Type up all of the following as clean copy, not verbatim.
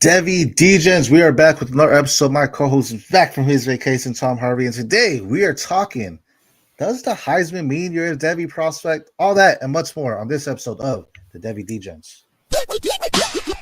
Devy Degens, we are back with another episode. My co-host is back from his vacation, Tom Harvey, and today we are talking, does the Heisman mean you're a Devy prospect? All that and much more on this episode of the Devy Degens.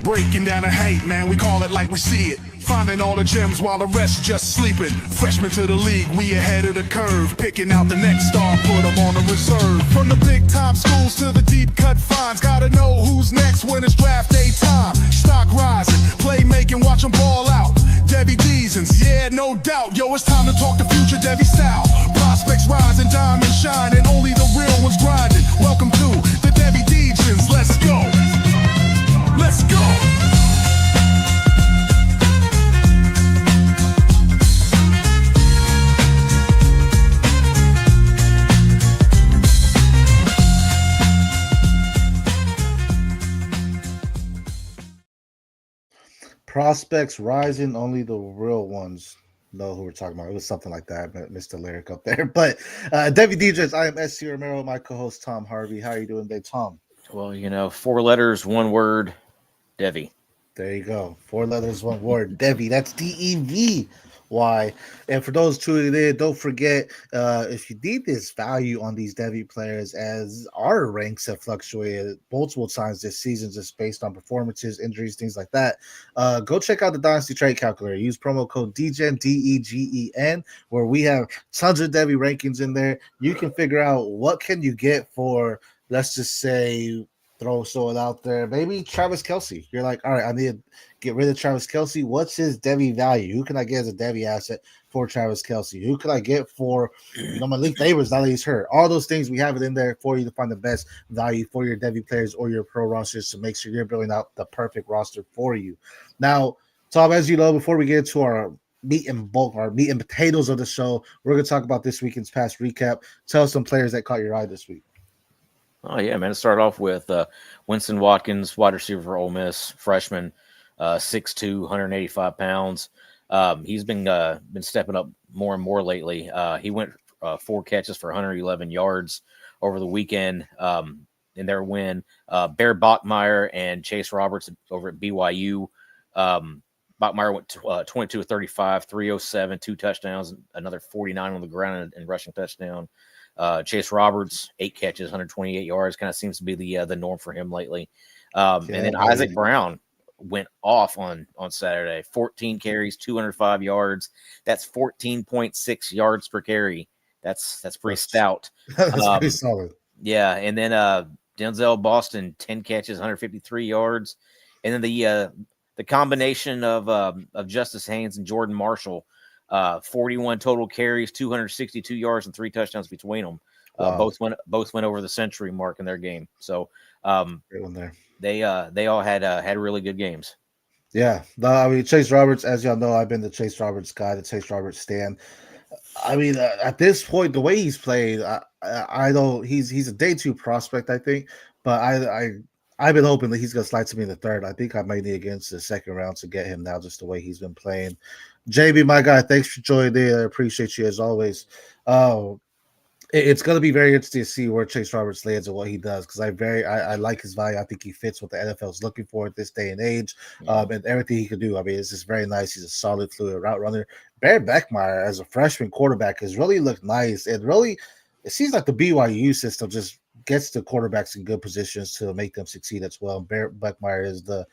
Breaking down the hate, man, we call it like we see it. Finding all the gems while the rest just sleeping. Freshmen to the league, we ahead of the curve. Picking out the next star, put them on the reserve. From the big time schools to the deep cut finds. Gotta know who's next when it's draft day time. Stock rising, playmaking, watch them ball out. Devy Degens, yeah, no doubt. Yo, it's time to talk the future Devy style. Prospects rising, diamonds shining. Only the real ones grinding. Welcome to the Devy Degens, let's go. Let's go. Prospects rising, only the real ones know who we're talking about. It was something like that. I missed the lyric up there. But Devy Degens, I am SC Romero, my co-host Tom Harvey. How are you doing today, Tom? Well, 4 letters, 1 word, Devy. There you go. 4 letters, 1 word. Devy. That's DEVY. And for those tuning in, don't forget, if you need this value on these Devy players, as our ranks have fluctuated multiple times this season, just based on performances, injuries, things like that, go check out the Dynasty Trade Calculator. Use promo code DEGEN, DEGEN, where we have tons of Devy rankings in there. You can figure out what can you get for, let's just say, throw someone out there, maybe Travis Kelce. You're like, all right, I need to get rid of Travis Kelce. What's his Devy value? Who can I get as a Devy asset for Travis Kelce? Who can I get for Malik Neighbors now that he's hurt? All those things, we have it in there for you to find the best value for your Devy players or your pro rosters to make sure you're building out the perfect roster for you. Now, Tom, as you know, before we get into our meat and potatoes of the show, we're going to talk about this weekend's past recap. Tell us some players that caught your eye this week. Oh, yeah, man. Let's start off with Winston Watkins, wide receiver for Ole Miss, freshman, 6'2", 185 pounds. He's been stepping up more and more lately. He went 4 catches for 111 yards over the weekend in their win. Bear Bachmeier and Chase Roberts over at BYU. Bachmeier went 22 of 35, 307, 2 touchdowns, another 49 on the ground and rushing touchdown. Chase Roberts, 8 catches, 128 yards, kind of seems to be the norm for him lately. And then Isaac Brown went off on Saturday, 14 carries, 205 yards. That's 14.6 yards per carry. That's pretty stout. That's pretty solid. Yeah, and then Denzel Boston, 10 catches, 153 yards. And then the combination of Justice Haynes and Jordan Marshall, 41 total carries, 262 yards, and 3 touchdowns between them. Wow. Both went over the century mark in their game. So great one there. They all had really good games. Yeah, I mean, Chase Roberts, as y'all know, I've been the Chase Roberts guy, the Chase Roberts stan. I mean, at this point, the way he's played, I don't. He's a day 2 prospect, I think, but I've been hoping that he's going to slide to me in the 3rd. I think I might need against the 2nd round to get him now, just the way he's been playing. JB, my guy, thanks for joining in. I appreciate you as always. It's going to be very interesting to see where Chase Roberts lands and what he does, because I like his value. I think he fits what the NFL is looking for at this day and age, and everything he can do. I mean, it's just very nice. He's a solid, fluid route runner. Bear Bachmeier, as a freshman quarterback, has really looked nice. It seems like the BYU system just gets the quarterbacks in good positions to make them succeed as well. Bear Bachmeier is the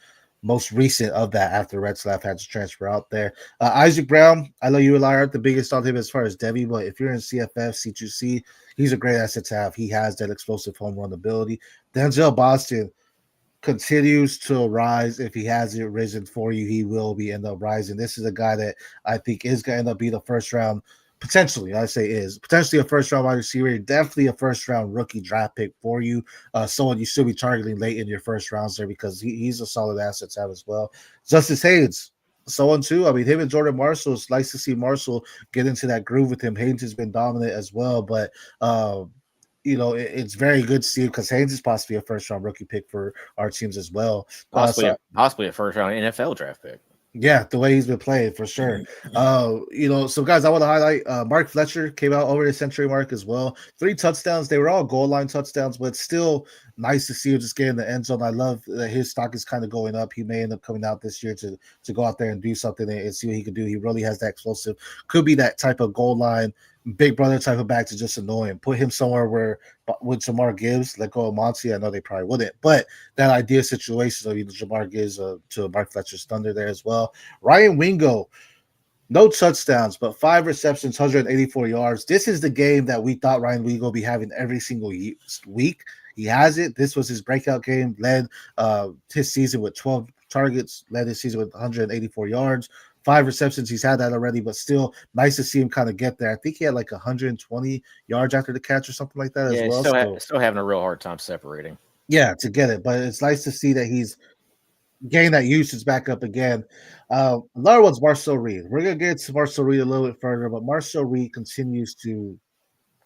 most recent of that after Retzlaff had to transfer out there. Isaac Brown, I know you and I aren't the biggest on him as far as Devy, but if you're in CFF, C2C, he's a great asset to have. He has that explosive home run ability. Denzel Boston continues to rise. If he hasn't risen for you, he will end up rising. This is a guy that I think is going to end up being the first round, potentially a first round wide receiver, definitely a first round rookie draft pick for you. Someone you should be targeting late in your first rounds there, because he's a solid asset to have as well. Justice Haynes, someone too. I mean, him and Jordan Marshall, it's nice to see Marshall get into that groove with him. Haynes has been dominant as well, but it's very good to see, because Haynes is possibly a first round rookie pick for our teams as well. Possibly a first round NFL draft pick. Yeah, the way he's been playing, for sure. So guys, I want to highlight Mark Fletcher came out over the century mark as well. 3 touchdowns. They were all goal line touchdowns, but still nice to see him just get in the end zone. I love that his stock is kind of going up. He may end up coming out this year to go out there and do something and see what he can do. He really has that explosive, could be that type of goal line, big brother type of back to just annoy him. Put him somewhere where with Jamar Gibbs, let go of Monty. I know they probably wouldn't, but that ideal situation of either Jamar Gibbs to Mark Fletcher's Thunder there as well. Ryan Wingo, no touchdowns, but 5 receptions, 184 yards. This is the game that we thought Ryan Wingo would be having every single week. He has it. This was his breakout game, led his season with 12 targets, led his season with 184 yards, 5 receptions. He's had that already, but still nice to see him kind of get there. I think he had like 120 yards after the catch or something like that as well. Still having a real hard time separating. Yeah, to get it, but it's nice to see that he's getting that usage back up again. Another one's Marcel Reed. We're going to get to Marcel Reed a little bit further, but Marcel Reed continues to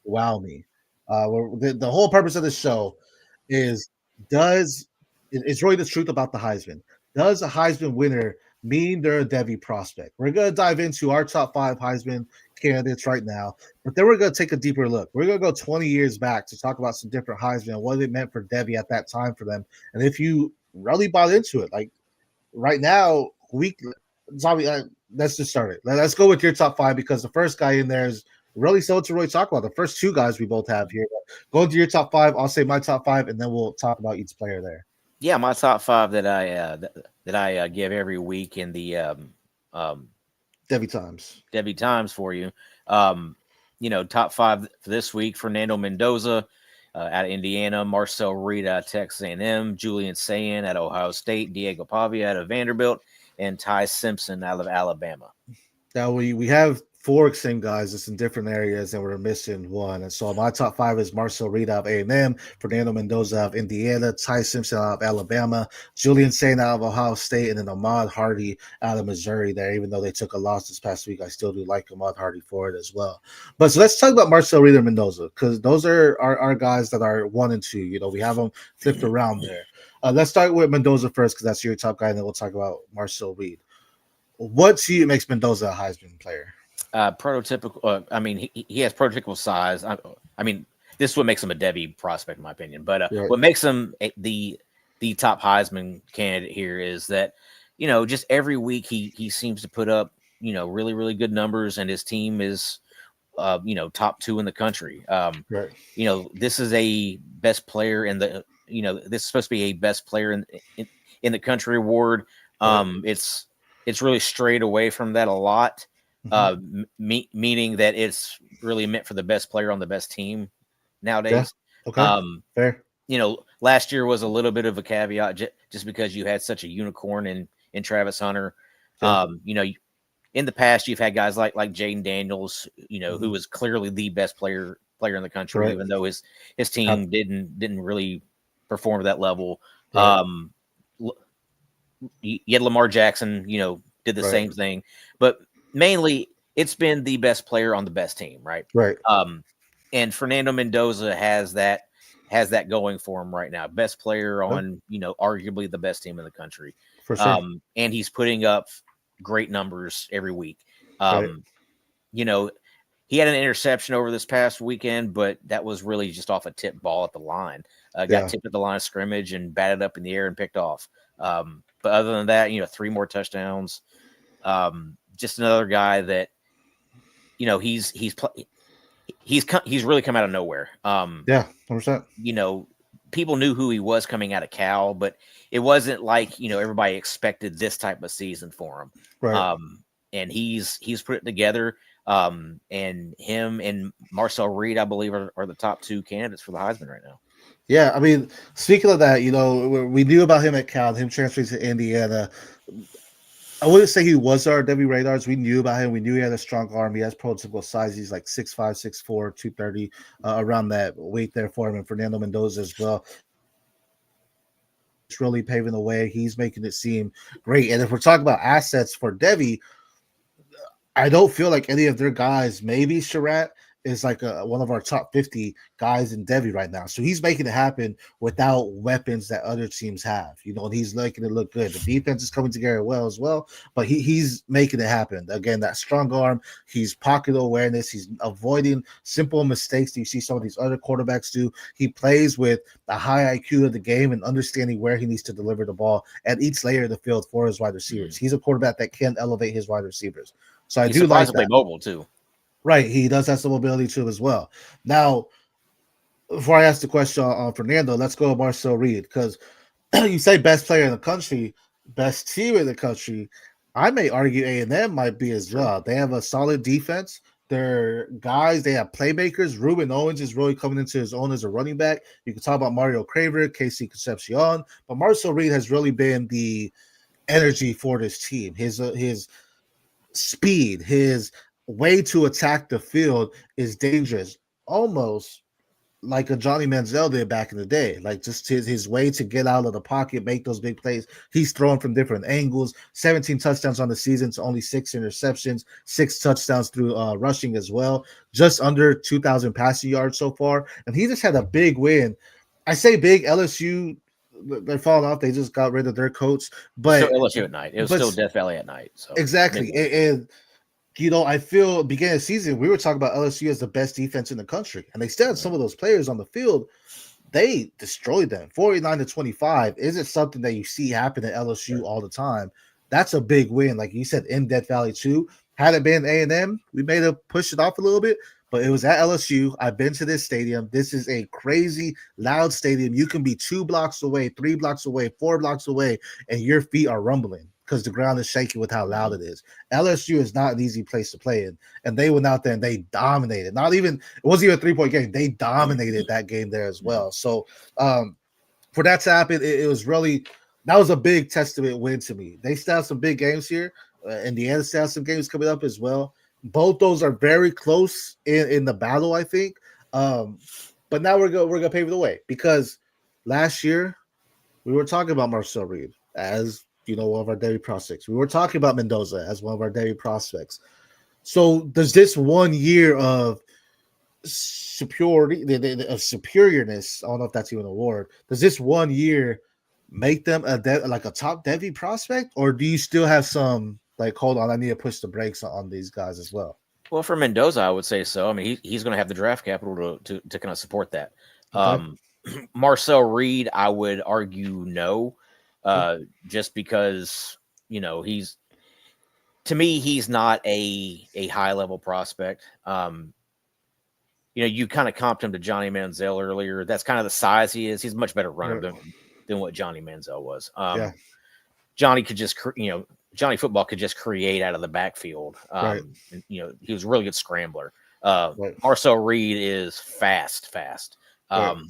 wow me. The whole purpose of the show is it's really the truth about the Heisman. Does a Heisman winner mean they're a Devy prospect? We're going to dive into our top 5 Heisman candidates right now, but then we're going to take a deeper look. We're going to go 20 years back to talk about some different Heisman and what it meant for Devy at that time for them. And if you really bought into it, like right now, let's just start it. Let's go with your top 5 because the first guy in there is really so to really talk about. The first 2 guys we both have here. Go into your top 5. I'll say my top 5, and then we'll talk about each player there. Yeah, my top 5 that I give every week in the Devy Times for you. Top 5 for this week: Fernando Mendoza out of Indiana, Marcel Reed out of Texas A&M, Julian Sayin out of Ohio State, Diego Pavia out of Vanderbilt, and Ty Simpson out of Alabama. Now we have 4 same guys just in different areas, and we're missing one. And so my top 5 is Marcel Reed out of A&M, Fernando Mendoza out of Indiana, Ty Simpson out of Alabama, Julian Sayin out of Ohio State, and then Ahmad Hardy out of Missouri there. Even though they took a loss this past week, I still do like Ahmad Hardy for it as well. But so let's talk about Marcel Reed and Mendoza, because those are our guys that are 1 and 2. You know, we have them flipped around there. Let's start with Mendoza first, because that's your top guy, and then we'll talk about Marcel Reed. What to you makes Mendoza a Heisman player? Prototypical. He has prototypical size. I mean, this is what makes him a Devy prospect, in my opinion. But right. What makes him the top Heisman candidate here is that, just every week he seems to put up, really, really good numbers, and his team is, top 2 in the country. Right. This is a best player in the, this is supposed to be a best player in the country award. Right. It's really strayed away from that a lot. Meaning that it's really meant for the best player on the best team nowadays. Yeah. Okay. Fair. Last year was a little bit of a caveat just because you had such a unicorn in Travis Hunter. Yeah. In the past you've had guys like Jaden Daniels, who was clearly the best player in the country, right. even though his team didn't really perform at that level. Right. You had Lamar Jackson, did the right. same thing, but mainly it's been the best player on the best team, right? Right. And Fernando Mendoza has that going for him right now. Best player on, arguably the best team in the country. For sure. And he's putting up great numbers every week. Right. He had an interception over this past weekend, but that was really just off a tip ball at the line. Got tipped at the line of scrimmage and batted up in the air and picked off. But other than that, 3 more touchdowns. Just another guy that, he's really come out of nowhere. 100%. People knew who he was coming out of Cal, but it wasn't like, everybody expected this type of season for him. Right. And he's put it together. And him and Marcel Reed, I believe, are the top 2 candidates for the Heisman right now. Yeah, I mean, speaking of that, we knew about him at Cal, him transferring to Indiana. I wouldn't say he was our Devy radars. We knew about him. We knew he had a strong arm. He has prototypical size. He's like 6'5", 6'4", 230, around that weight there for him. And Fernando Mendoza as well. It's really paving the way. He's making it seem great. And if we're talking about assets for Devy, I don't feel like any of their guys, maybe Surratt, is like one of our top 50 guys in Devy right now. So he's making it happen without weapons that other teams have, and he's making it look good. The defense is coming together well as well, but he's making it happen. Again, that strong arm, he's pocket awareness, he's avoiding simple mistakes that you see some of these other quarterbacks do. He plays with a high IQ of the game and understanding where he needs to deliver the ball at each layer of the field for his wide receivers. He's a quarterback that can elevate his wide receivers. So I He's do like surprisingly that. mobile too. Right, he does have some mobility too as well. Now, before I ask the question on Fernando, let's go to Marcel Reed, because you say best player in the country, best team in the country. I may argue A&M might be as well. They have a solid defense. They're guys, they have playmakers. Ruben Owens is really coming into his own as a running back. You can talk about Mario Craver, Casey Concepcion, but Marcel Reed has really been the energy for this team. His speed, his way to attack the field is dangerous, almost like a Johnny Manziel did back in the day. Like just his way to get out of the pocket, make those big plays. He's throwing from different angles. 17 touchdowns on the season to only 6 interceptions, 6 touchdowns through rushing as well. Just under 2,000 passing yards so far. And he just had a big win. I say big. LSU, they're falling off. They just got rid of their coach. But still LSU at night. It was still Death Valley at night. So exactly. And I feel beginning of the season, we were talking about LSU as the best defense in the country, and they still had some of those players on the field. They destroyed them 49-25. Isn't something that you see happen at LSU all the time. That's a big win. Like you said, in Death Valley too. Had it been A&M, we may have pushed it off a little bit, but it was at LSU. I've been to this stadium. This is a crazy, loud stadium. You can be 2 blocks away, 3 blocks away, 4 blocks away, and your feet are rumbling because the ground is shaking with how loud it is. LSU is not an easy place to play in, and they went out there and they dominated. It wasn't even a 3-point game. They dominated that game there as well. So for that to happen, it was really – that was a big testament win to me. They still have some big games here. Indiana still has some games coming up as well. Both those are very close in the battle, I think. But now we're gonna pave the way, because last year we were talking about Marcel Reed as one of our Devy prospects. We were talking about Mendoza as one of our Devy prospects. So does this 1 year of superiority, of superiorness, I don't know if that's even a word, does this 1 year make them like a top Devy prospect, or do you still have some like, hold on, I need to push the brakes on these guys as well? Well, for Mendoza, I would say so. I mean, he's going to have the draft capital to kind of support that. Okay. Marcel Reed, I would argue no, just because he's not a high level prospect. You kind of comped him to Johnny Manziel earlier. That's kind of the size he is. He's a much better runner than what Johnny Manziel was. Johnny could just Johnny Football could just create out of the backfield. He was a really good scrambler. Marcel Reed is fast,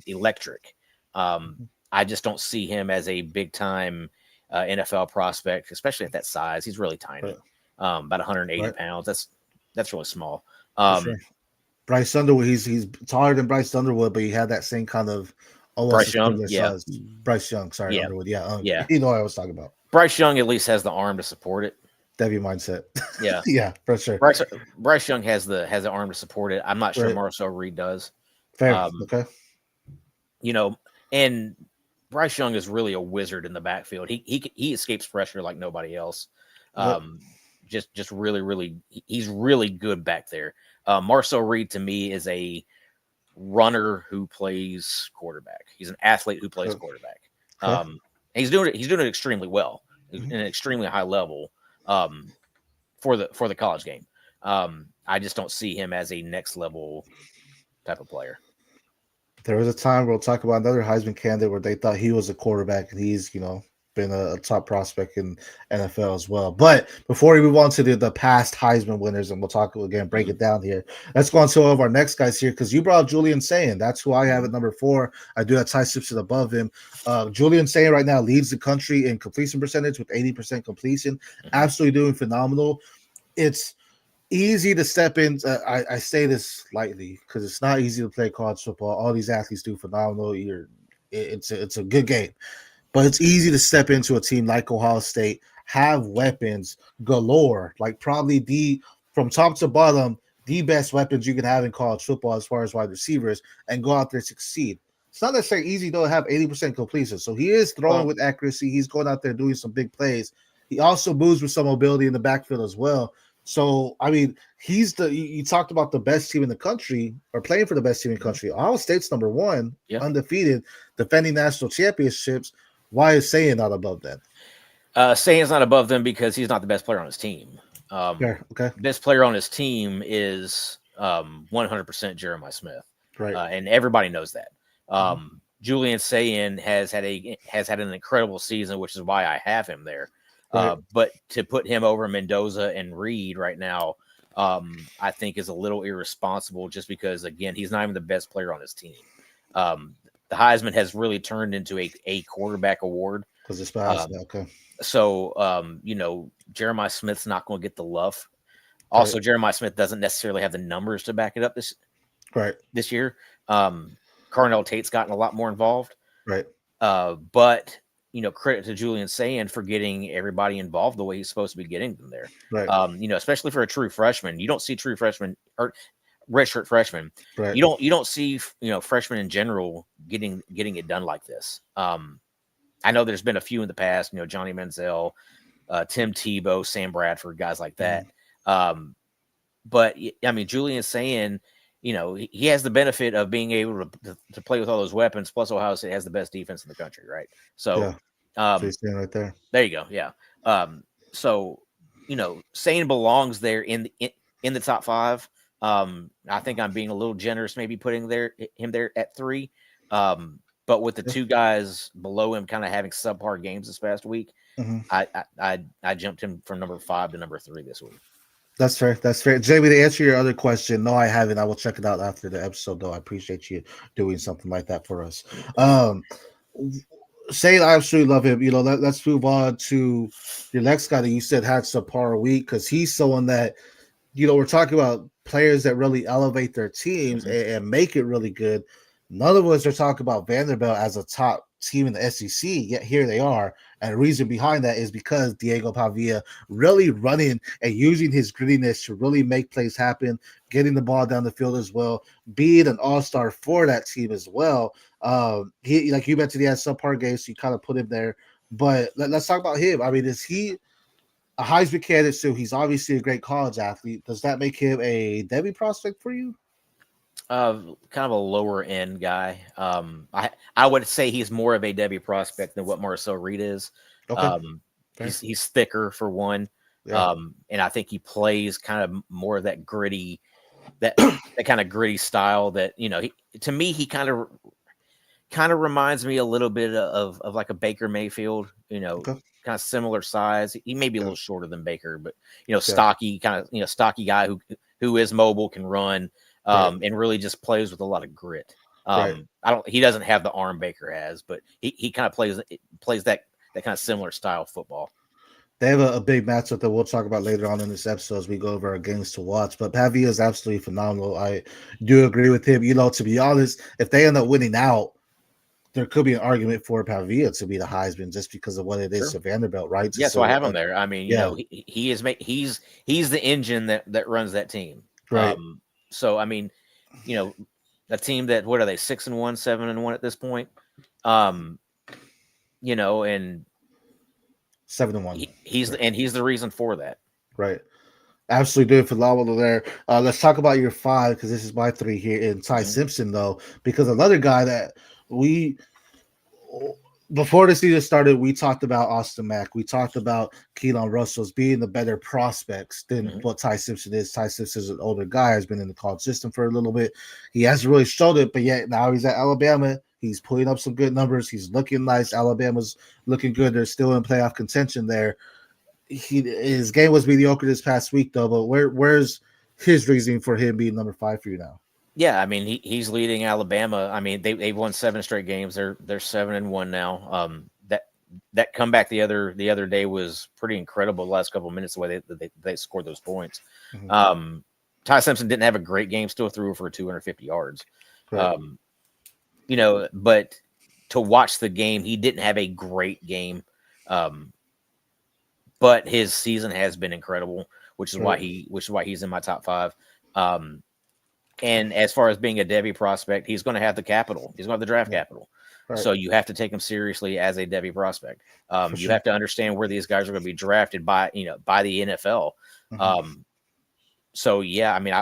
electric. I just don't see him as a big time NFL prospect, especially at that size. He's really tiny, about 180 pounds. That's really small. Bryce Underwood, he's taller than Bryce Underwood, but he had that same kind of Bryce Young, size. Bryce Young, sorry, Underwood, what I was talking about. Bryce Young at least has the arm to support it. Devy mindset. Yeah. Yeah, for sure. Bryce Young has the arm to support it. I'm not sure Marcel Reed does. Fair. Okay. And Bryce Young is really a wizard in the backfield. He escapes pressure like nobody else. Just really, he's really good back there. Marcel Reed to me is a runner who plays quarterback. He's an athlete who plays quarterback. He's doing it extremely well, in an extremely high level for the college game. I just don't see him as a next level type of player. There was a time we'll talk about another Heisman candidate where they thought he was a quarterback, and he's been a top prospect in NFL as well. But before we move on to the past Heisman winners, and we'll talk again, break it down here. Let's go on to one of our next guys here, because you brought up Julian Sayin. That's who I have at number 4. I do have Ty Simpson above him. Julian Sayin right now leads the country in completion percentage with 80% completion. Absolutely doing phenomenal. It's easy to step in. I say this lightly because it's not easy to play college football. All these athletes do phenomenal. It's a good game. But it's easy to step into a team like Ohio State, have weapons galore, like probably from top to bottom, the best weapons you can have in college football as far as wide receivers and go out there and succeed. It's not necessarily easy to have 80% completion. So he is throwing with accuracy. He's going out there doing some big plays. He also moves with some mobility in the backfield as well. So, I mean, you talked about the best team in the country or playing for the best team in the country. Ohio State's number one, undefeated, defending national championships. Why is Sayin not above that? Sayin's not above them because he's not the best player on his team. Okay. Best player on his team is 100% Jeremiah Smith. Right. And everybody knows that. Julian Sayin has had an incredible season, which is why I have him there. Right. But to put him over Mendoza and Reed right now, I think is a little irresponsible just because, again, he's not even the best player on his team. The Heisman has really turned into a quarterback award. Because it's fast. Okay. So, Jeremiah Smith's not going to get the love. Also, Jeremiah Smith doesn't necessarily have the numbers to back it up this year. Carnell Tate's gotten a lot more involved. Right. But credit to Julian Sayin for getting everybody involved the way he's supposed to be getting them there. Right. Especially for a true freshman. You don't see true freshmen or redshirt freshmen. Right. You don't see freshmen in general getting it done like this. I know there's been a few in the past, Johnny Menzel, Tim Tebow, Sam Bradford, guys like that. But I mean, Julian Sayin, he has the benefit of being able to play with all those weapons. Plus, Ohio State has the best defense in the country, right? So, so he's standing right there. There you go. Yeah. So, Sayin belongs there in the top 5. I think I'm being a little generous, maybe putting him there at 3. But with the two guys below him kind of having subpar games this past week, I jumped him from number 5 to number 3 this week. That's fair. Jamie, to answer your other question, no, I haven't. I will check it out after the episode, though. I appreciate you doing something like that for us. Sayin, I absolutely love him. Let's move on to your next guy that you said had subpar week, because he's someone that, we're talking about players that really elevate their teams and make it really good. None of us are talking about Vanderbilt as a top team in the SEC, yet here they are. And the reason behind that is because Diego Pavia really running and using his grittiness to really make plays happen, getting the ball down the field as well, being an all-star for that team as well. He, like you mentioned, he has subpar games, so you kind of put him there. But let's talk about him. I mean, is he a Heisman candidate? So he's obviously a great college athlete. Does that make him a Devy prospect for you? Kind of a lower end guy. I would say he's more of a Devy prospect than what Marcel Reed is. Okay. He's thicker for one. Yeah. And I think he plays kind of more of that gritty, that kind of gritty style that, to me, he kind of reminds me a little bit of like a Baker Mayfield, kind of similar size. He may be a little shorter than Baker, but, stocky, kind of, stocky guy who is mobile, can run. And really just plays with a lot of grit. He doesn't have the arm Baker has, but he kind of plays that kind of similar style football. They have a big matchup that we'll talk about later on in this episode as we go over our games to watch. But Pavia is absolutely phenomenal. I do agree with him. To be honest, if they end up winning out, there could be an argument for Pavia to be the Heisman just because of what it is to Vanderbilt, right? Yeah, so I have him there. I mean, he's the engine that runs that team. Right. So, I mean, a team that, what are they, 6-1, 7-1 at this point? And 7-1. He's the reason for that. Right. Absolutely doing phenomenal there. Let's talk about your 5, because this is my 3 here in Ty Simpson, though, because another guy that before the season started, we talked about Austin Mack. We talked about Keelan Russell's being the better prospects than what Ty Simpson is. Ty Simpson is an older guy, has been in the college system for a little bit. He hasn't really showed it, but yet now he's at Alabama. He's putting up some good numbers. He's looking nice. Alabama's looking good. They're still in playoff contention there. His game was mediocre this past week, though, but where's his reasoning for him being number 5 for you now? Yeah, I mean, he's leading Alabama. I mean, they've won 7 straight games. They're 7-1 now. That comeback the other day was pretty incredible. The last couple of minutes, the way they scored those points. Ty Simpson didn't have a great game. Still threw for 250 yards. Right. But to watch the game, he didn't have a great game. But his season has been incredible, which is why he's in my top 5. And as far as being a Devy prospect, he's going to have the capital. He's going to have the draft capital. Right. So you have to take him seriously as a Devy prospect. You sure. have to understand where these guys are going to be drafted by the NFL. So yeah, I mean,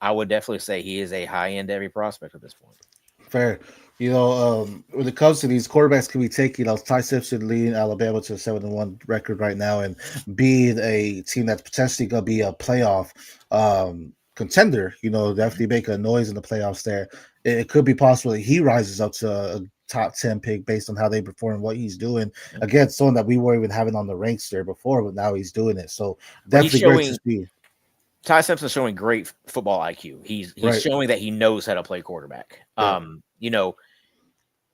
I would definitely say he is a high end Devy prospect at this point. Fair. When it comes to these quarterbacks, can we take, Ty Simpson leading Alabama to a 7-1 record right now and being a team that's potentially going to be a playoff contender, definitely make a noise in the playoffs there. It could be possible that he rises up to a top 10 pick based on how they perform and what he's doing. Again, someone that we weren't even having on the ranks there before, but now he's doing it. So definitely great to see. Ty Simpson's showing great football IQ. He's showing that he knows how to play quarterback. Yeah.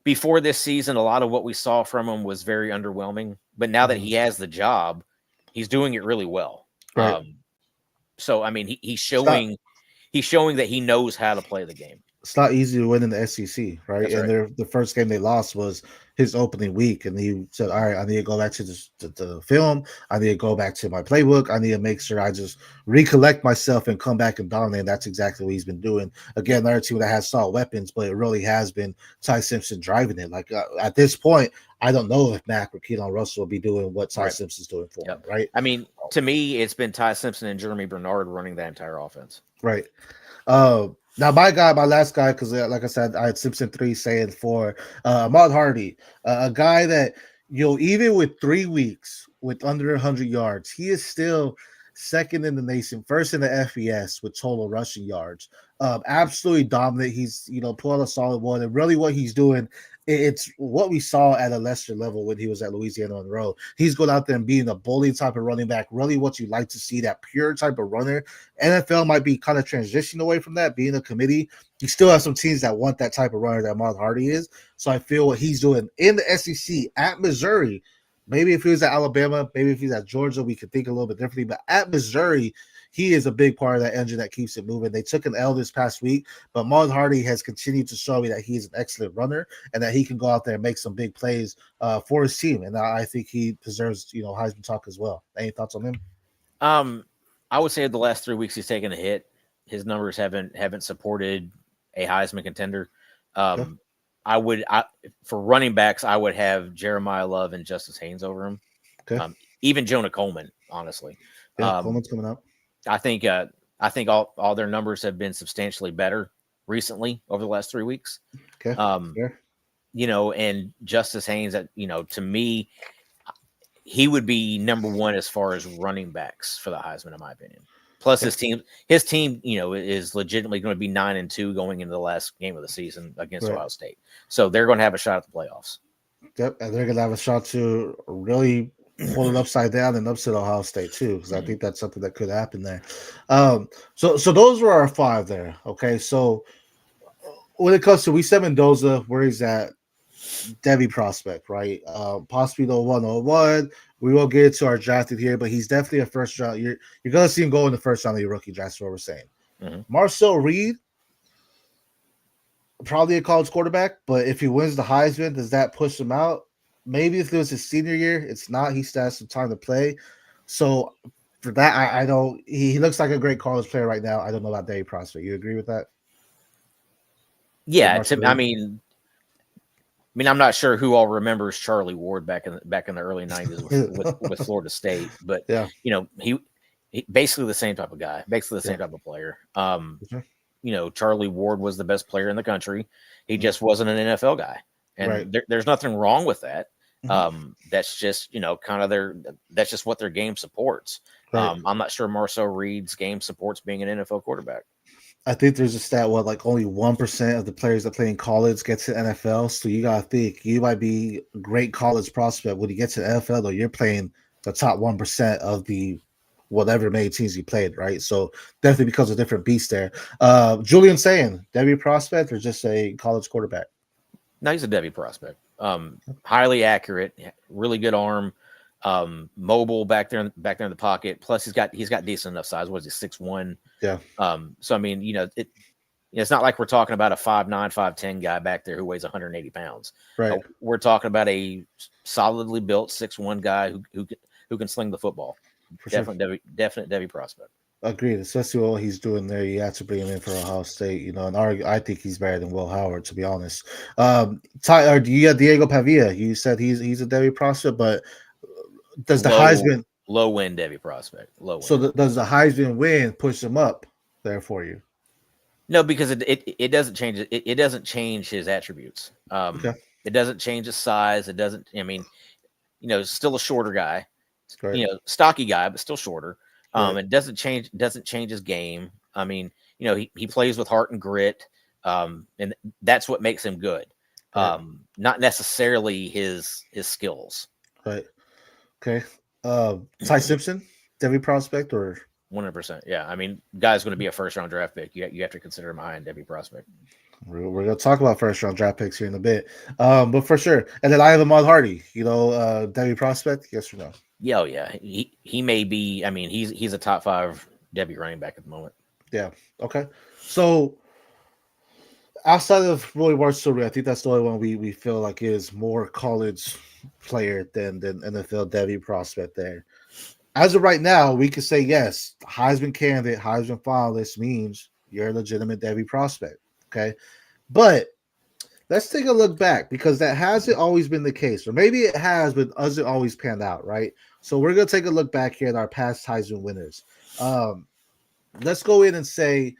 Before this season, a lot of what we saw from him was very underwhelming. But now that he has the job, he's doing it really well. Right. So I mean, he's showing that he knows how to play the game. It's not easy to win in the SEC, right? That's and right. the first game they lost was his opening week, and he said, "All right, I need to go back to the film. I need to go back to my playbook. I need to make sure I just recollect myself and come back and dominate." And that's exactly what he's been doing. Again, another team that has solid weapons, but it really has been Ty Simpson driving it. Like at this point, I don't know if Mac or Keelan Russell will be doing what Ty Simpson's doing for him, right? I mean, to me, it's been Ty Simpson and Jeremy Bernard running that entire offense. Right. Now, my last guy, because like I said, I had Simpson 3, Sayin 4. Ahmad Hardy, a guy that, even with 3 weeks with under 100 yards, he is still second in the nation, first in the FBS with total rushing yards. Absolutely dominant. He's, pulling a solid one. And really what he's doing, it's what we saw at a lesser level when he was at Louisiana Monroe. He's going out there and being a bully type of running back, really what you like to see, that pure type of runner. NFL might be kind of transitioning away from that, being a committee. You still have some teams that want that type of runner that Ahmad Hardy is. So I feel what he's doing in the SEC at Missouri, maybe if he was at Alabama, maybe if he's at Georgia, we could think a little bit differently. But at Missouri, he is a big part of that engine that keeps it moving. They took an L this past week, but Ahmad Hardy has continued to show me that he's an excellent runner and that he can go out there and make some big plays for his team. And I think he deserves, Heisman talk as well. Any thoughts on him? I would say the last 3 weeks he's taken a hit. His numbers haven't supported a Heisman contender. For running backs, I would have Jeremiah Love and Justice Haynes over him. Okay. Even Jonah Coleman, honestly. Yeah, Coleman's coming up. I think all their numbers have been substantially better recently over the last 3 weeks. Okay. And Justice Haynes, to me, he would be number one as far as running backs for the Heisman, in my opinion. Plus his team, is legitimately going to be 9-2 going into the last game of the season against Ohio State. So they're going to have a shot at the playoffs. Yep, and they're going to have a shot to really pull it upside down and upset Ohio State too, because I think that's something that could happen there. So those were our 5 there. Okay, so when it comes to, we said Mendoza, where he's at, Devy prospect, right? Possibly the 101. We will get into our drafted here, but he's definitely a first round. You're going to see him go in the first round of your rookie draft. That's what we're saying. Marcel Reed, probably a college quarterback, but if he wins the Heisman, does that push him out? Maybe if it was his senior year, it's not. He still has some time to play. So for that, I don't. He looks like a great college player right now. I don't know about Devy prospect. You agree with that? Yeah, I mean, I'm not sure who all remembers Charlie Ward back in the early 90s with Florida State, but he basically the same type of guy, basically the same type of player. Charlie Ward was the best player in the country. He just wasn't an NFL guy, and there's nothing wrong with that. That's just that's just what their game supports. I'm not sure Marcel Reed's game supports being an NFL quarterback. I think there's a stat like only 1% of the players that play in college get to NFL. So you gotta think you might be a great college prospect when you get to the NFL, though you're playing the top 1% of the whatever many teams you played, right? So definitely becomes a different beast there. Julian Sayin, Devy prospect or just a college quarterback? No, he's a Devy prospect. Highly accurate, really good arm. Mobile back there in the pocket. Plus he's got decent enough size. What is he, 6'1"? Yeah. So I mean, it's not like we're talking about a 5'9", 5'10" guy back there who weighs 180 pounds. Right. We're talking about a solidly built 6'1" guy who can sling the football. For definite sure. Devy prospect. Agreed, especially what he's doing there. You have to bring him in for Ohio State, and I think he's better than Will Howard, to be honest. Ty, or you got Diego Pavia. You said he's a Devy prospect, but does the Heisman Low win Devy prospect. Low win. so does the Heisman win push him up there for you? No, because it doesn't change it. It doesn't change his attributes. Okay, It doesn't change his size. It doesn't. I mean, still a shorter guy. right. Stocky guy, but still shorter. Right. It doesn't change his game. I mean, he plays with heart and grit, and that's what makes him good. Right. Not necessarily his skills. Right. Okay. Ty Simpson, Devy prospect, or 100%. Yeah, I mean, guy's going to be a first round draft pick. You have to consider him high in Devy prospect. we're going to talk about first round draft picks here in a bit, but for sure. And then I have Ahmad Hardy. Devy prospect, yes or no? Yeah, oh yeah. He may be. I mean, he's a top 5 Devy running back at the moment. Yeah. Okay. So outside of Roy Marcel, I think that's the only one we feel like is more college player than NFL Devy prospect there. As of right now, we can say yes, Heisman candidate, Heisman finalist means you're a legitimate Devy prospect. Okay. But let's take a look back because that hasn't always been the case. Or maybe it has, but hasn't always panned out, right? So we're going to take a look back here at our past Heisman winners. Let's go in and say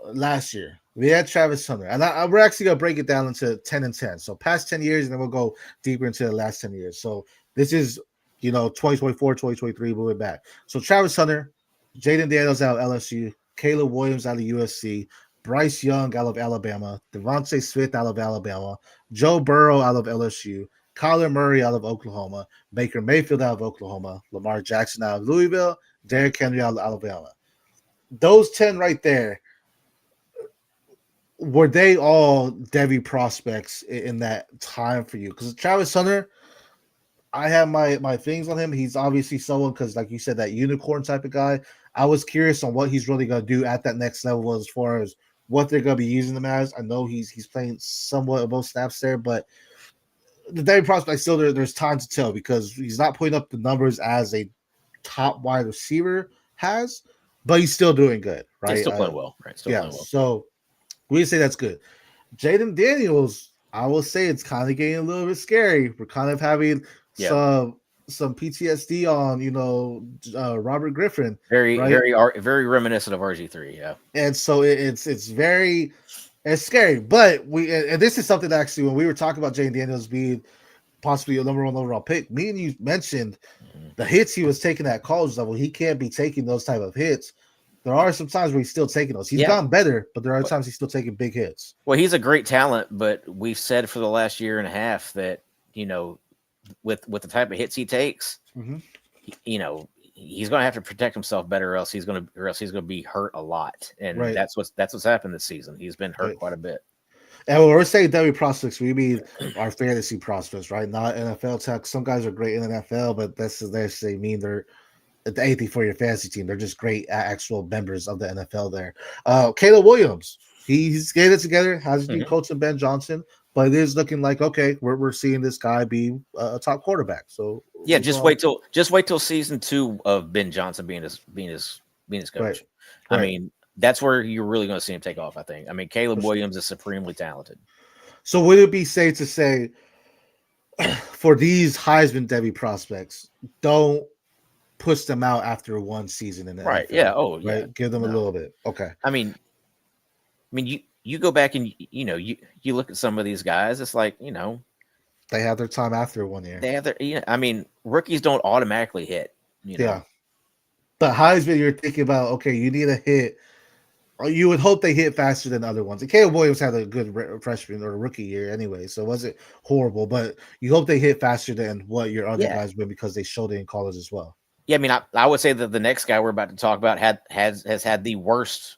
last year we had Travis Hunter, and we're actually going to break it down into 10 and 10. So past 10 years, and then we'll go deeper into the last 10 years. So this is 2024, 2023, moving back. So Travis Hunter, Jaden Daniels out of LSU, Caleb Williams out of USC, Bryce Young out of Alabama, Devontae Smith out of Alabama, Joe Burrow out of LSU, Kyler Murray out of Oklahoma, Baker Mayfield out of Oklahoma, Lamar Jackson out of Louisville, Derrick Henry out of Alabama. Those 10 right there, were they all Devy prospects in that time for you? Because Travis Hunter, I have my things on him. He's obviously someone because, like you said, that unicorn type of guy. I was curious on what he's really going to do at that next level as far as what they're going to be using him as. I know he's playing somewhat of both snaps there, but the Devy prospect still there's time to tell because he's not putting up the numbers as a top wide receiver has, but he's still doing good, right? He's still playing well, right? Still playing well. So we say that's good. Jaden Daniels, I will say it's kind of getting a little bit scary. We're kind of having some PTSD on Robert Griffin. Very right? very reminiscent of RG3, yeah. And so it's scary. But and this is something that actually when we were talking about Jaden Daniels being possibly a number 1 overall pick, me and you mentioned the hits he was taking at college level. He can't be taking those type of hits. There are some times where he's still taking those. He's gotten better, but there are times he's still taking big hits. Well, he's a great talent, but we've said for the last year and a half that, with the type of hits he takes, he's going to have to protect himself better, or else he's going to be hurt a lot. And that's what's happened this season. He's been hurt quite a bit. And when we're saying Devy prospects, we mean our fantasy prospects, right? Not NFL tech. Some guys are great in the NFL, but they mean they're anything for your fantasy team. They're just great actual members of the NFL there. Caleb Williams, he's getting it together, hasn't been coaching Ben Johnson, but it is looking like, okay, we're seeing this guy be a top quarterback. So yeah, just wait till season 2 of Ben Johnson being his coach. Right. I mean, that's where you're really going to see him take off, I think. I mean, Caleb Williams is supremely talented. So would it be safe to say for these Heisman Devy prospects, don't push them out after one season in the right? NFL, yeah. Oh, right? yeah. Give them a little bit. Okay. I mean, you go back and you look at some of these guys. It's like they have their time after 1 year. They have their. I mean, rookies don't automatically hit. Yeah. But Heisman, you're thinking about, okay, you need a hit. Or you would hope they hit faster than other ones. And Caleb Williams had a good freshman or rookie year anyway, so it wasn't horrible. But you hope they hit faster than what your other guys win because they showed it in college as well. Yeah, I mean, I would say that the next guy we're about to talk about has had the worst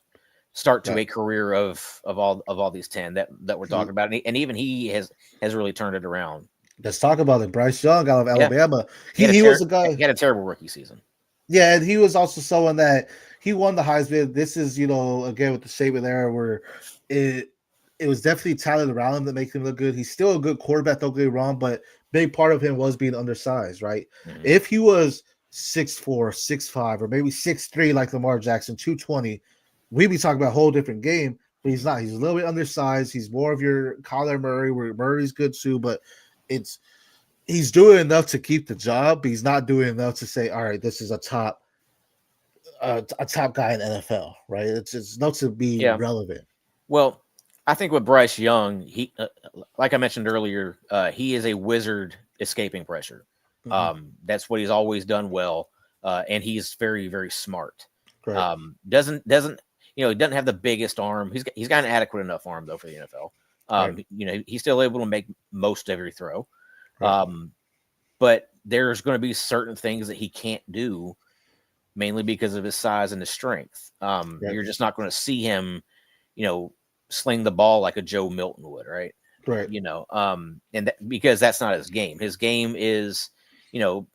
start to a career of all these 10 that we're talking about, and even he has really turned it around. Let's talk about it. Bryce Young out of Alabama. He was a guy. He had a terrible rookie season. Yeah, and he was also someone that he won the Heisman. This is, again, with the Saban era where it was definitely talent around him that makes him look good. He's still a good quarterback, don't get me wrong, but big part of him was being undersized, right? Mm-hmm. If he was 6'4", 6'5", or maybe 6'3", like Lamar Jackson, 220, we'd be talking about a whole different game. But he's not. He's a little bit undersized. He's more of your Kyler Murray, where Murray's good too, but he's doing enough to keep the job, but he's not doing enough to say, all right, this is a top guy in NFL, right? It's not to be Yeah. relevant. Well, I think with Bryce Young, he, like I mentioned earlier, he is a wizard escaping pressure. That's what he's always done well, and he's very, very smart. Right. Doesn't he doesn't have the biggest arm. He's got an adequate enough arm though for the NFL. Right. He's still able to make most of every throw. Right. But there's going to be certain things that he can't do, mainly because of his size and his strength. Right. You're just not going to see him, sling the ball like a Joe Milton would, right? Right. And because that's not his game. His game is,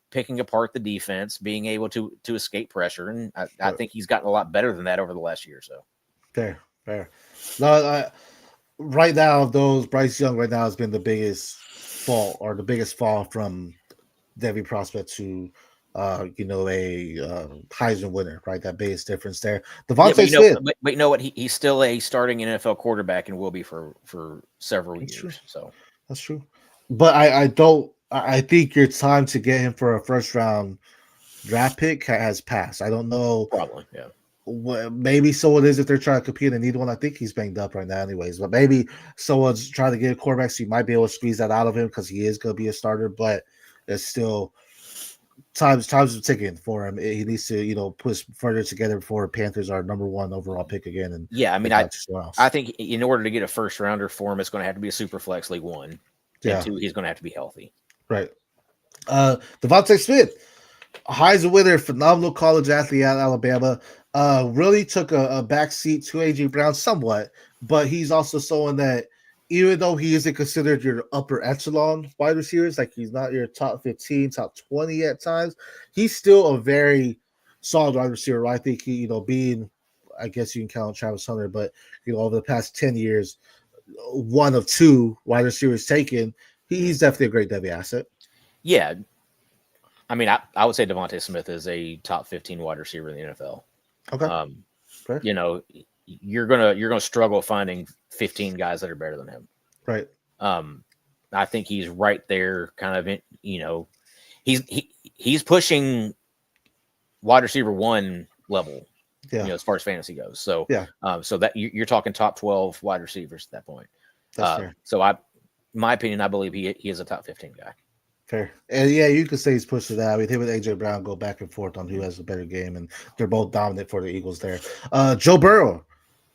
picking apart the defense, being able to escape pressure, and I think he's gotten a lot better than that over the last year or so. Fair. No, right now, Bryce Young right now has been the biggest fall from Devy prospect to a Heisman winner, right? That biggest difference there. Devontae Smith, but you know what? He's still a starting NFL quarterback and will be for several years. True. So that's true. But I think your time to get him for a first round draft pick has passed. I don't know. Probably, yeah. Maybe so it is if they're trying to compete and need one. I think he's banged up right now, anyways. But maybe someone's trying to get a quarterback, so you might be able to squeeze that out of him because he is going to be a starter. But it's still time's ticking for him. He needs to push further together before Panthers are number one overall pick again. And yeah, I mean, I think in order to get a first rounder for him, it's going to have to be a super flex league one. Yeah. And two, he's going to have to be healthy. Right. Devontae Smith, Heisman winner, phenomenal college athlete at Alabama. Really took a backseat to A.J. Brown somewhat, but he's also someone that, even though he isn't considered your upper echelon wide receivers, like he's not your top 15, top 20 at times, he's still a very solid wide receiver. I think he, being, I guess you can count Travis Hunter, but over the past 10 years, one of two wide receivers taken, he's definitely a great Devy asset. Yeah. I mean, I would say Devontae Smith is a top 15 wide receiver in the NFL. Okay. You're gonna struggle finding 15 guys that are better than him. Right. I think he's right there, kind of. He's pushing wide receiver one level. Yeah. As far as fantasy goes. So yeah. So that you're talking top 12 wide receivers at that point. That's fair. So my opinion, I believe he is a top 15 guy. Fair. And yeah, you could say he's pushed to that. I mean, him and A.J. Brown go back and forth on who has a better game, and they're both dominant for the Eagles there. Joe Burrow,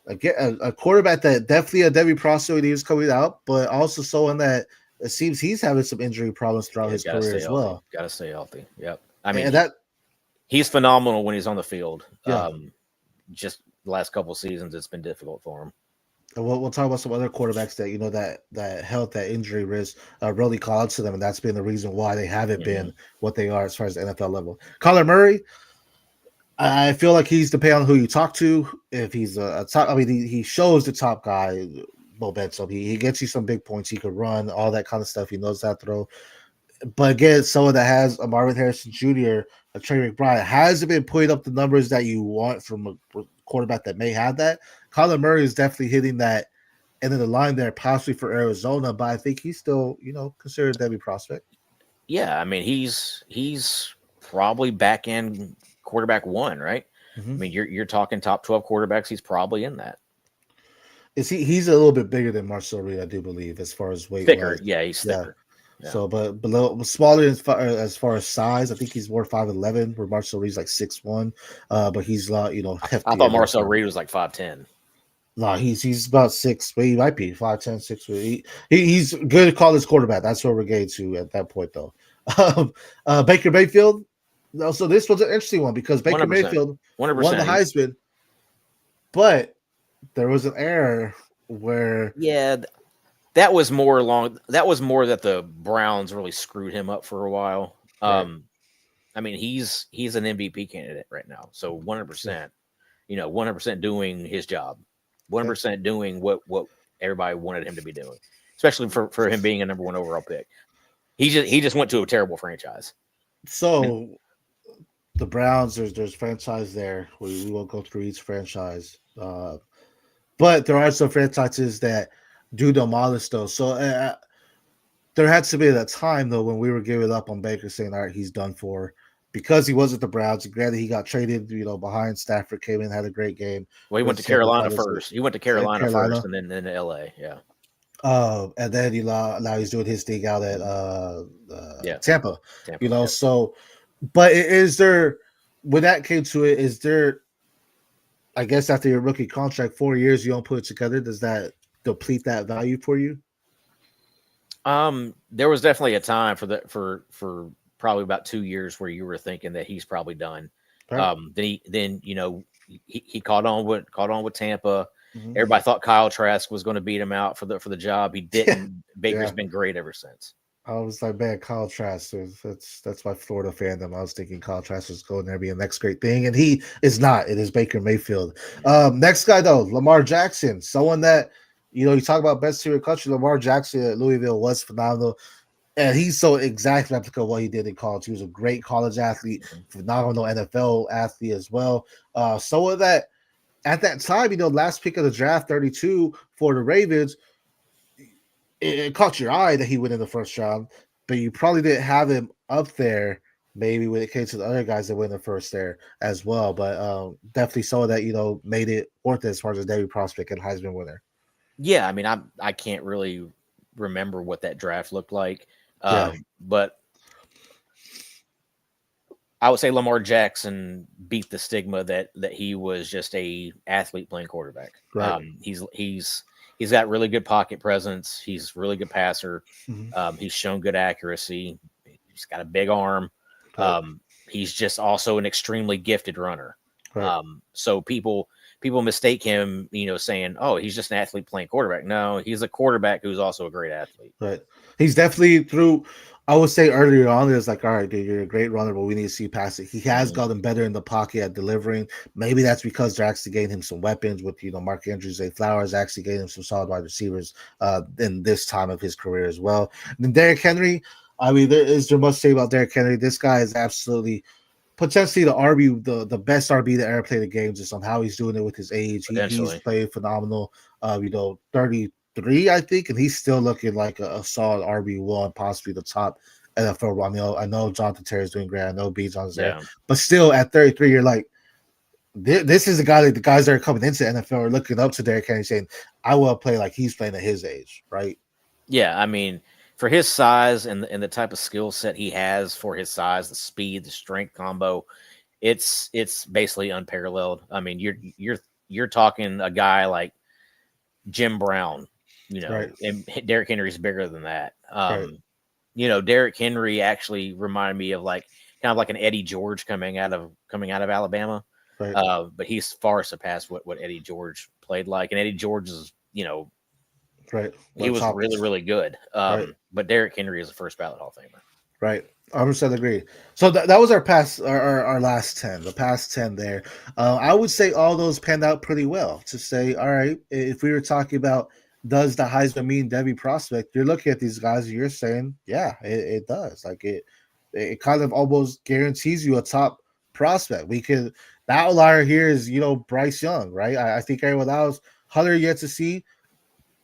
again, a quarterback that definitely a Devy prospect he was coming out, but also someone that it seems he's having some injury problems throughout his career as well. Got to stay healthy. Yep. I mean, he's phenomenal when he's on the field. Yeah. Just the last couple of seasons, it's been difficult for him. And we'll talk about some other quarterbacks that that health, that injury risk really call out to them, and that's been the reason why they haven't been what they are as far as the NFL level. Kyler Murray, I feel like he's depending on who you talk to. If he's a top, I mean, he shows the top guy momentum. He gets you some big points. He could run, all that kind of stuff. He knows that throw. But again, someone that has a Marvin Harrison Jr., a Trey McBride, hasn't been putting up the numbers that you want from a quarterback that may have that. Kyler Murray is definitely hitting that end of the line there, possibly for Arizona, but I think he's still, considered a Devy prospect. Yeah, I mean, he's probably back end quarterback one, right? Mm-hmm. I mean, you're talking top 12 quarterbacks. He's probably in that. Is he's a little bit bigger than Marcel Reed, I do believe, as far as weight. Thicker, yeah, he's thicker. Yeah. So, but smaller as far as size, I think he's more 5'11", where Marcel Reed's like 6'1", but he's a lot, hefty. I thought Marcel Reed was like 5'10". No, he's about 6, but he might be 5'10", 6'. He's good at college quarterback. That's what we're getting to at that point, though. Baker Mayfield. So this was an interesting one because Baker 100%. Mayfield 100%. Won the Heisman, but there was an error where that was more that the Browns really screwed him up for a while. Right. I mean, he's an MVP candidate right now, so 100%. 100% doing his job. 100% doing what everybody wanted him to be doing, especially for him being a number one overall pick. He just went to a terrible franchise. So the Browns, there's franchise there. We won't go through each franchise, but there are some franchises that do demolish those. So there had to be that time though when we were giving up on Baker, saying, "All right, he's done for," because he was at the Browns. Granted, he got traded, behind Stafford, came in, had a great game. Well, he went to Carolina first. He went to Carolina first, and then to LA. Yeah. And then now he's doing his thing out at Yeah. Tampa. Yeah. So, but is there, when that came to it, is there? I guess after your rookie contract, 4 years, you don't put it together. Does that deplete that value for you? There was definitely a time for probably about 2 years where you were thinking that he's probably done. Right. Then he caught on with Tampa. Mm-hmm. Everybody thought Kyle Trask was going to beat him out for the job. He didn't. Baker's been great ever since. I was like, man, Kyle Trask. That's my Florida fandom. I was thinking Kyle Trask was going there, be the next great thing, and he is not. It is Baker Mayfield. Next guy though, Lamar Jackson, someone that you talk about best team in the country. Lamar Jackson at Louisville was phenomenal, and he's so exact replica of what he did in college. He was a great college athlete, phenomenal NFL athlete as well. Someone that at that time, last pick of the draft, 32 for the Ravens. It caught your eye that he went in the first round, but you probably didn't have him up there maybe when it came to the other guys that went in the first there as well. But definitely someone that, made it worth it as far as a debut prospect and Heisman winner. Yeah, I mean, I can't really remember what that draft looked like, but I would say Lamar Jackson beat the stigma that he was just a athlete playing quarterback. Right. He's got really good pocket presence. He's a really good passer. Mm-hmm. He's shown good accuracy. He's got a big arm. Right. He's just also an extremely gifted runner. Right. So people mistake him, saying, "Oh, he's just an athlete playing quarterback." No, he's a quarterback who's also a great athlete. Right. He's definitely through. I would say earlier on, it's like, all right, dude, you're a great runner, but we need to see you pass it. He has gotten better in the pocket at delivering. Maybe that's because they're actually getting him some weapons with, Mark Andrews, Zay Flowers, actually getting him some solid wide receivers in this time of his career as well. And then Derrick Henry, I mean, there much to say about Derrick Henry. This guy is absolutely potentially the RB, the best RB that ever played the game, just on how he's doing it with his age. He's played phenomenal. 33, I think, and he's still looking like a solid RB1, possibly the top NFL. I know Jonathan Terry is doing great. I know Bijan's there, but still at 33, you're like, this is a guy that the guys that are coming into the NFL are looking up to Derrick Henry, saying, "I will play like he's playing at his age," right? Yeah, I mean, for his size and the type of skill set he has for his size, the speed, the strength combo, it's basically unparalleled. I mean, you're talking a guy like Jim Brown, Right. and Derrick Henry's bigger than that. Right. Derrick Henry actually reminded me of kind of like an Eddie George coming out of Alabama. Right. But he's far surpassed what Eddie George played like. And Eddie George is, right. He was really, really good. Right. But Derrick Henry is a first ballot Hall of Famer. Right. 100% agree. So that was our last 10, the past 10 there. I would say all those panned out pretty well to say, all right, if we were talking about does the Heisman mean Devy prospect, you're looking at these guys and you're saying, yeah, it does. Like it kind of almost guarantees you a top prospect. The outlier here is, Bryce Young, right? I think everyone else, Hunter yet to see,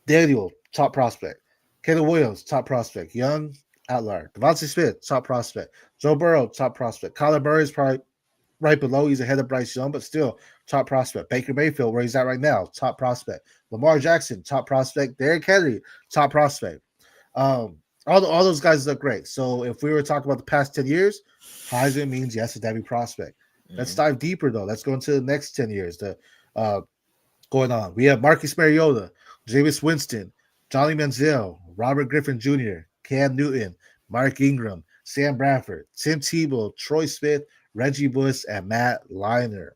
Daniel, top prospect. Caleb Williams, top prospect. Young, outlier. Devontae Smith, top prospect. Joe Burrow, top prospect. Kyler Murray is probably right below. He's ahead of Bryce Young, but still top prospect. Baker Mayfield, where he's at right now, top prospect. Lamar Jackson, top prospect. Derrick Henry, top prospect. All those guys look great. So if we were talking about the past 10 years, Heisman means yes, a Devy prospect. Let's dive deeper though. Let's go into the next 10 years. Going on. We have Marcus Mariota, Jameis Winston, Johnny Manziel, Robert Griffin Jr., Cam Newton, Mark Ingram, Sam Bradford, Tim Tebow, Troy Smith, Reggie Bush, and Matt Leinart.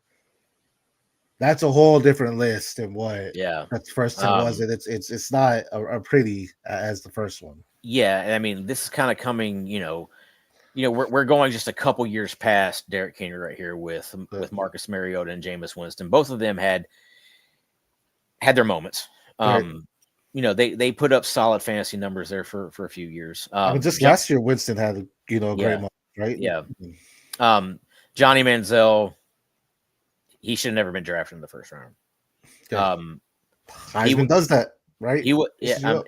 That's a whole different list than what that first 10 was. And it's not a pretty as the first one. Yeah, I mean, this is kind of coming, we're going just a couple years past Derrick Henry right here with Marcus Mariota and Jameis Winston. Both of them had their moments. Right. They put up solid fantasy numbers there for a few years. Just last year, Winston had a great moment, right? Yeah. Johnny Manziel, he should have never been drafted in the first round. Yeah. Um, Heisman does that, right? He would, yeah.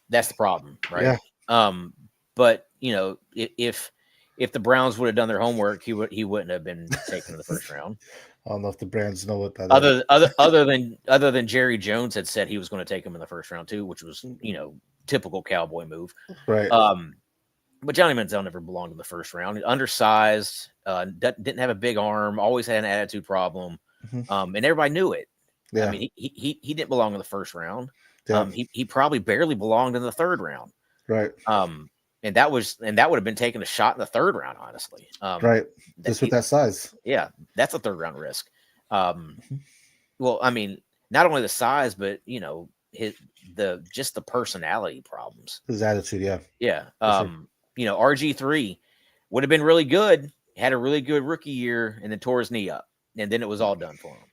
That's the problem, right? Yeah. But if the Browns would have done their homework, he wouldn't have been taken in the first round. I don't know if the Browns know what that is. Other than Jerry Jones had said he was going to take him in the first round too, which was typical cowboy move. Right. But Johnny Manziel never belonged in the first round. Undersized, didn't have a big arm, always had an attitude problem, and everybody knew it. Yeah. I mean, he didn't belong in the first round. Yeah. He probably barely belonged in the third round. Right. And that would have been taking a shot in the third round, honestly. Right. Just with that size. Yeah, that's a third round risk. Well, I mean, not only the size, but just the personality problems. His attitude, yeah. Yeah. Sure. RG3 would have been really good, had a really good rookie year, and then tore his knee up. And then it was all done for him.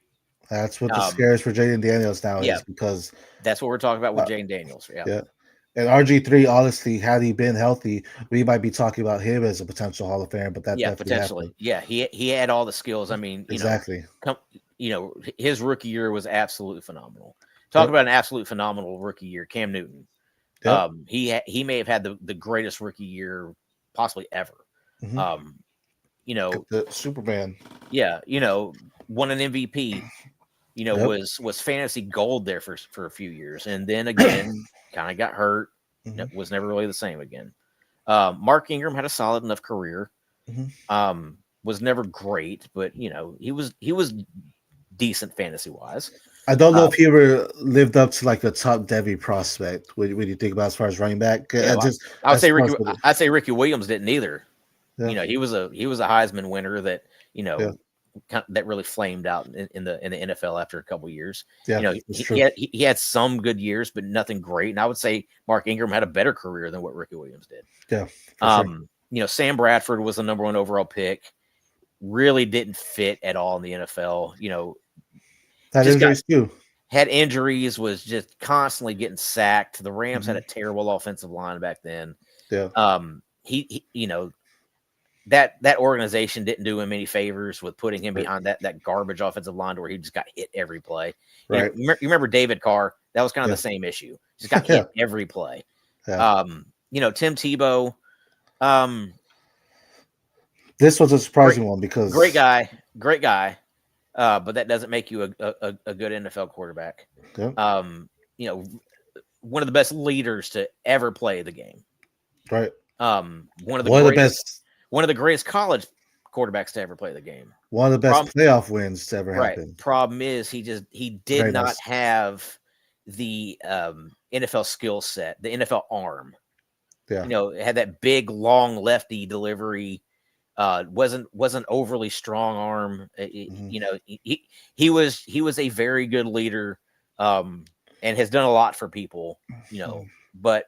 That's what the scares for Jaden Daniels now is, because that's what we're talking about with Jaden Daniels. Yeah. And RG3, honestly, had he been healthy, we might be talking about him as a potential Hall of Famer, but that potentially happened. Yeah, he had all the skills. I mean, exactly. His rookie year was absolutely phenomenal. Talk about an absolute phenomenal rookie year, Cam Newton. Yep. He may have had the greatest rookie year possibly ever. The Superman. Yeah, won an MVP. Was fantasy gold there for a few years, and then again, kind of got hurt. Was never really the same again. Mark Ingram had a solid enough career. Was never great, but he was decent fantasy wise. I don't know if he ever lived up to like the top Devy prospect. What do you think about as far as running back? I'd say Ricky Williams didn't either. Yeah. He was a Heisman winner that that really flamed out in the NFL after a couple of years. Yeah, he had some good years, but nothing great. And I would say Mark Ingram had a better career than what Ricky Williams did. Yeah. Sure. Sam Bradford was the number 1 overall pick. Really didn't fit at all in the NFL. Had injuries, was just constantly getting sacked. The Rams had a terrible offensive line back then. Yeah. That organization didn't do him any favors with putting him behind that garbage offensive line where he just got hit every play. Right. You remember David Carr? That was kind of the same issue. Just got hit every play. Yeah. Tim Tebow. This was a surprising one because great guy. But that doesn't make you a good NFL quarterback. Yeah. One of the best leaders to ever play the game. Right. One of the greatest college quarterbacks to ever play the game. One of the best playoff wins to ever happen. Problem is he did not have the NFL skill set, the NFL arm. Yeah. Had that big long lefty delivery. Wasn't overly strong arm. He was a very good leader, and has done a lot for people. But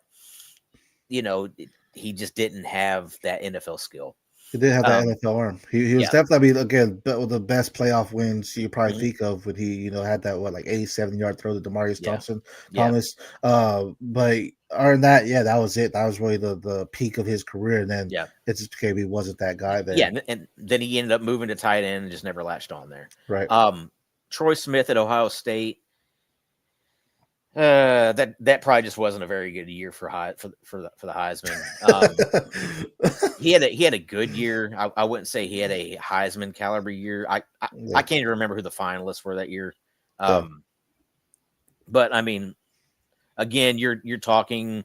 he just didn't have that NFL skill. He didn't have that NFL arm. He was definitely, again, the best playoff wins you probably think of when he, had that 87-yard throw to Demarius Thomas. But other than that, that was it. That was really the peak of his career. And then it just became he wasn't that guy there. Yeah, and then he ended up moving to tight end and just never latched on there. Right. Troy Smith at Ohio State. That probably just wasn't a very good year for the Heisman. He had a good year. I wouldn't say he had a Heisman caliber year. I can't even remember who the finalists were that year. But I mean, again, you're talking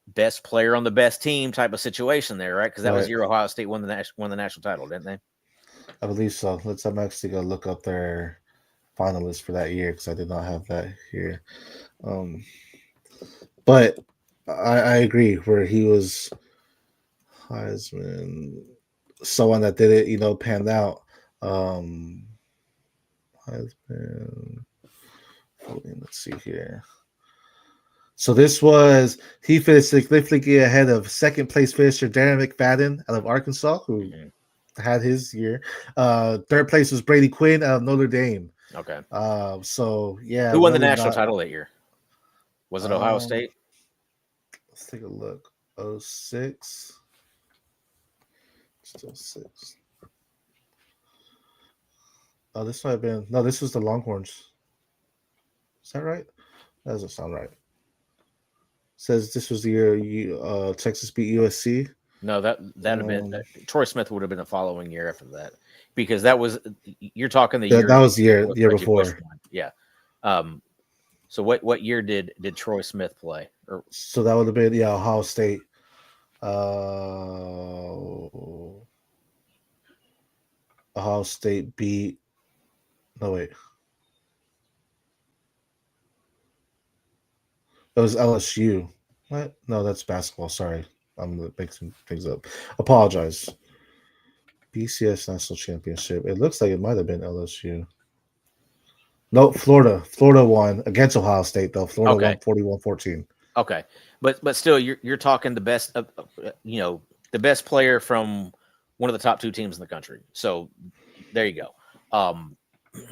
best player on the best team type of situation there, right? Because that was year Ohio State won the national title, didn't they? I believe so. I'm actually gonna look up their finalists for that year because I did not have that here. But I agree where he was Heisman, someone that did it, panned out. Heisman. Let's see here. So he finished significantly ahead of second place finisher Darren McFadden out of Arkansas, who had his year. Third place was Brady Quinn out of Notre Dame. Okay. Who won the national title that year? Was it Ohio State? Let's take a look. 06. Still 6. Oh, this might have been no. This was the Longhorns. Is that right? That doesn't sound right. Says this was the year Texas beat USC. No, that'd have been Um, Troy Smith would have been the following year after that, because that was you're talking the that year was the year Reggie Bush before. won. Yeah. So what year did Troy Smith play? Or So that would have been Ohio State. Ohio State beat. No wait, it was LSU. What? No, that's basketball. Sorry, I'm mixing things up. Apologize. BCS National Championship. It looks like it might have been LSU. No, Florida. Florida won against Ohio State though. Florida okay, won 41-14. okay, but still, you're talking the best, the best player from one of the top two teams in the country. So there you go.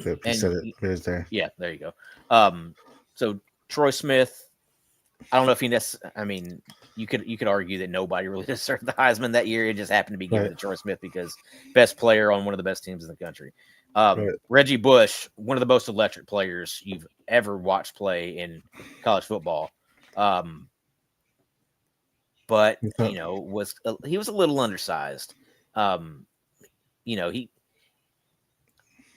Yep, he And said it. It is there. yeah, there you go. So Troy Smith, I don't know if he I mean, you could argue that nobody really deserved the Heisman that year. It just happened to be given Right. to Troy Smith because best player on one of the best teams in the country. Right. Reggie Bush, one of the most electric players you've ever watched play in college football. But Okay. he was a little undersized. He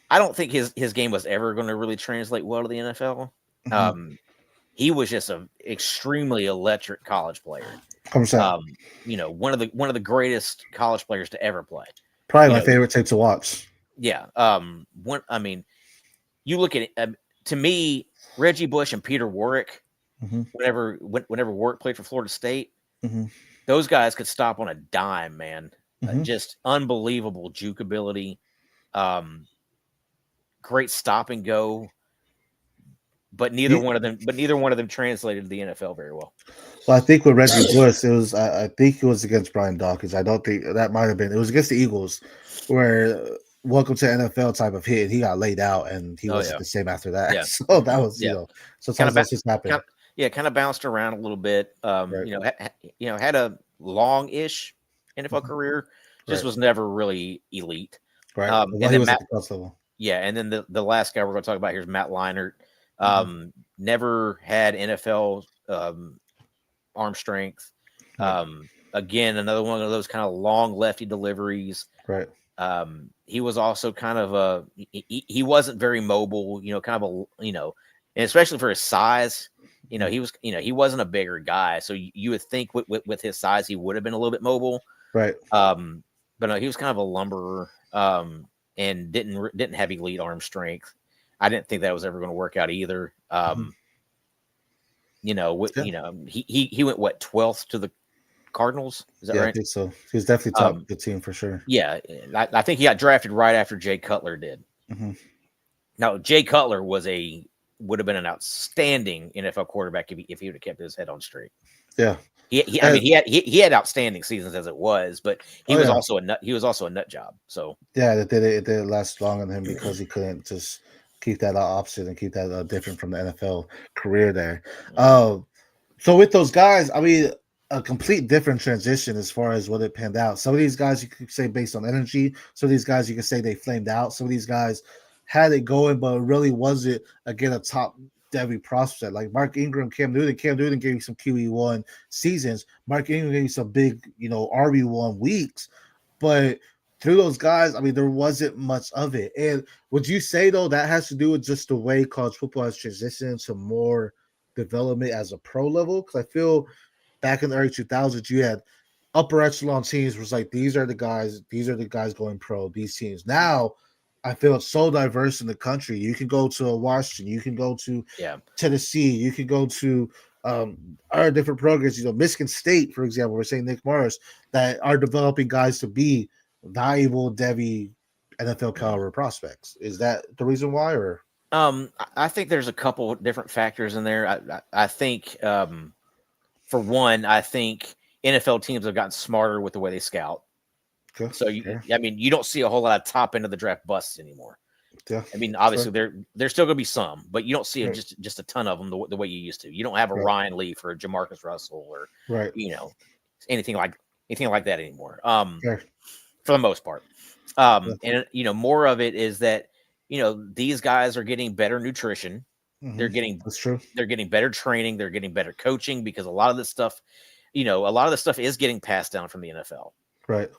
I don't think his game was ever going to really translate well to the NFL. Mhm. He was just an extremely electric college player. 100%. One of the greatest college players to ever play. Probably You my know, favorite tape to watch. yeah. You look at it. To me, Reggie Bush and Peter Warwick, Hmm. whenever Warwick played for Florida State, Hmm. those guys could stop on a dime, man. Hmm. Just unbelievable juke ability. Great stop and go. But neither one of them translated to the NFL very well. Well, I think with Reggie Bush, it was. I think it was against Brian Dawkins. I don't think that might have been. It was against the Eagles, where welcome to NFL type of hit. He got laid out, and he Oh wasn't yeah, the same after that. yeah, So that was, yeah. Kind sometimes of, that's just happen. kind of bounced around a little bit. Right. Had a long-ish NFL Mhm. career, just Right. was never really elite. Right. Well, And he then was at the cross level. and then the last guy we're going to talk about here is Matt Leinart. Hmm. Never had NFL arm strength. Right. Again, another one of those kind of long lefty deliveries. Right. He was also kind of he wasn't very mobile, kind of and especially for his size, he wasn't a bigger guy. So you would think with his size, he would have been a little bit mobile. Right. But no, he was kind of a lumberer, and didn't have elite arm strength. I didn't think that was ever going to work out either. Mhm. Yeah. He went 12th to the Cardinals. Is that Yeah, I right? think so. He was definitely top of the team for sure. Yeah, I think he got drafted right after Jay Cutler did. Hmm. Now, Jay Cutler would have been an outstanding NFL quarterback if he would have kept his head on straight. Yeah. He had outstanding seasons as it was, but he was also a nut. He was also a nut job. So Yeah, it didn't last long on him because he couldn't just keep that opposite and keep that different from the NFL career there. So with those guys, I mean, a complete different transition as far as what it panned out. Some of these guys you could say based on energy. Some of these guys you could say they flamed out. Some of these guys had it going, but it really wasn't again a top Devy prospect like Mark Ingram, Cam Newton. Cam Newton gave you some QE1 seasons. Mark Ingram gave you some big, RB1 weeks, but through those guys, I mean, there wasn't much of it. And would you say though that has to do with just the way college football has transitioned to more development as a pro level? Because I feel back in the early 2000s, you had upper echelon teams was like these are the guys going pro. These teams now. I feel it's so diverse in the country. You can go to Washington, you can go to Tennessee, you can go to our different programs. Michigan State, for example, we're saying Nick Morris that are developing guys to be valuable Devy NFL caliber prospects. Is that the reason why, or? I think there's a couple different factors in there. I think, for one, I think NFL teams have gotten smarter with the way they scout. Okay. So you don't see a whole lot of top end of the draft busts anymore. Yeah. I mean, obviously there's still going to be some, but you don't see just a ton of them the way you used to. You don't have a Ryan Leaf or a Jamarcus Russell or anything like that anymore. For the most part. And more of it is that these guys are getting better nutrition. They're getting That's true. they're getting better training. They're getting better coaching because a lot of this stuff, is getting passed down from the NFL. Right.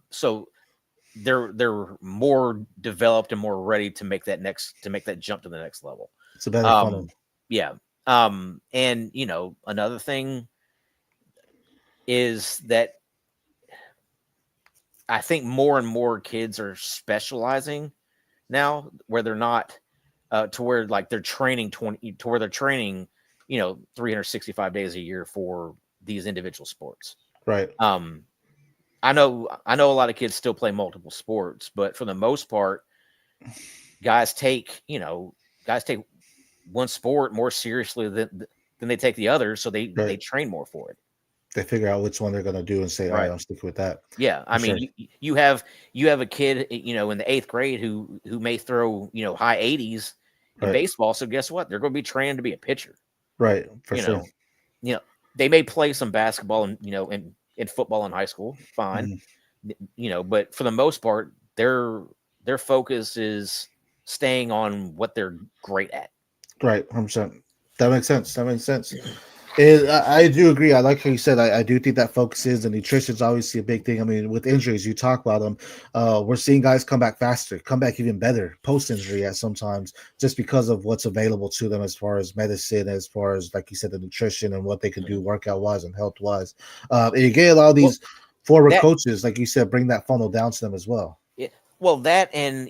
So they're more developed and more ready to make that jump to the next level. It's a better funnel. Yeah. And another thing is that I think more and more kids are specializing now, where they're not to where like they're training 365 days a year for these individual sports. Right. I know a lot of kids still play multiple sports, but for the most part, guys take one sport more seriously than they take the others, so they train more for it. They figure out which one they're going to do and say, all right, I'm sticking with that. Yeah. I mean, you have a kid, in the 8th grade who may throw, high 80s in baseball. So guess what? They're going to be trained to be a pitcher. Right. For sure. They may play some basketball and, in football in high school. Fine. But for the most part, their focus is staying on what they're great at. Right. 100%. That makes sense. I do agree. I like how you said. I do think that focuses and nutrition is obviously a big thing. I mean, with injuries, you talk about them. We're seeing guys come back faster, come back even better post-injury at sometimes, just because of what's available to them as far as medicine, as far as, like you said, the nutrition and what they can do workout-wise and health-wise. And you get a lot of these forward coaches, like you said, bring that funnel down to them as well. Yeah. Well, that and,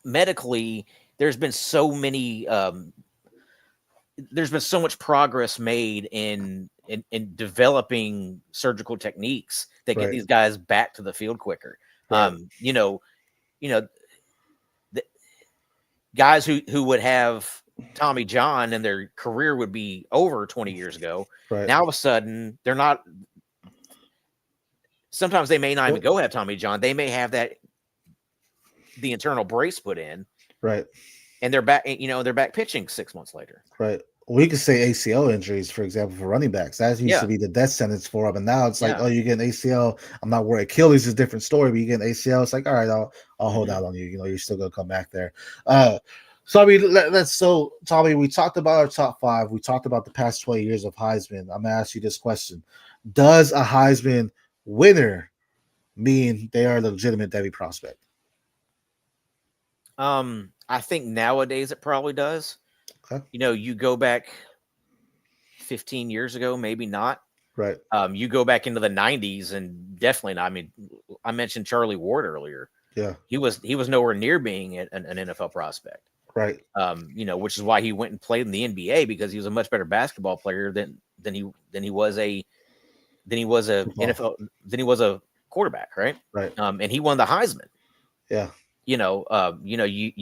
medically, there's been so many there's been so much progress made in developing surgical techniques that get these guys back to the field quicker. Right. The guys who would have Tommy John and their career would be over 20 years ago. Right. Now all of a sudden they're not. Sometimes they may not even go have Tommy John. They may have the internal brace put in. Right. And they're back, they're back pitching 6 months later. Right. We could say ACL injuries, for example, for running backs. That used to be the death sentence for them. And now it's like, you get an ACL. I'm not worried. Achilles is a different story, but you get an ACL. It's like, all right, I'll hold out on you. You're still going to come back there. So, I mean, so Tommy, we talked about our top 5. We talked about the past 20 years of Heisman. I'm going to ask you this question. Does a Heisman winner mean they are a legitimate Devy prospect? I think nowadays it probably does. Okay. You go back 15 years ago, maybe not. Right. You go back into the 90s and definitely not. I mean, I mentioned Charlie Ward earlier. Yeah. He was nowhere near being an NFL prospect. Right. Which is why he went and played in the NBA, because he was a much better basketball player than he was a quarterback, right? Right. And he won the Heisman. Yeah. You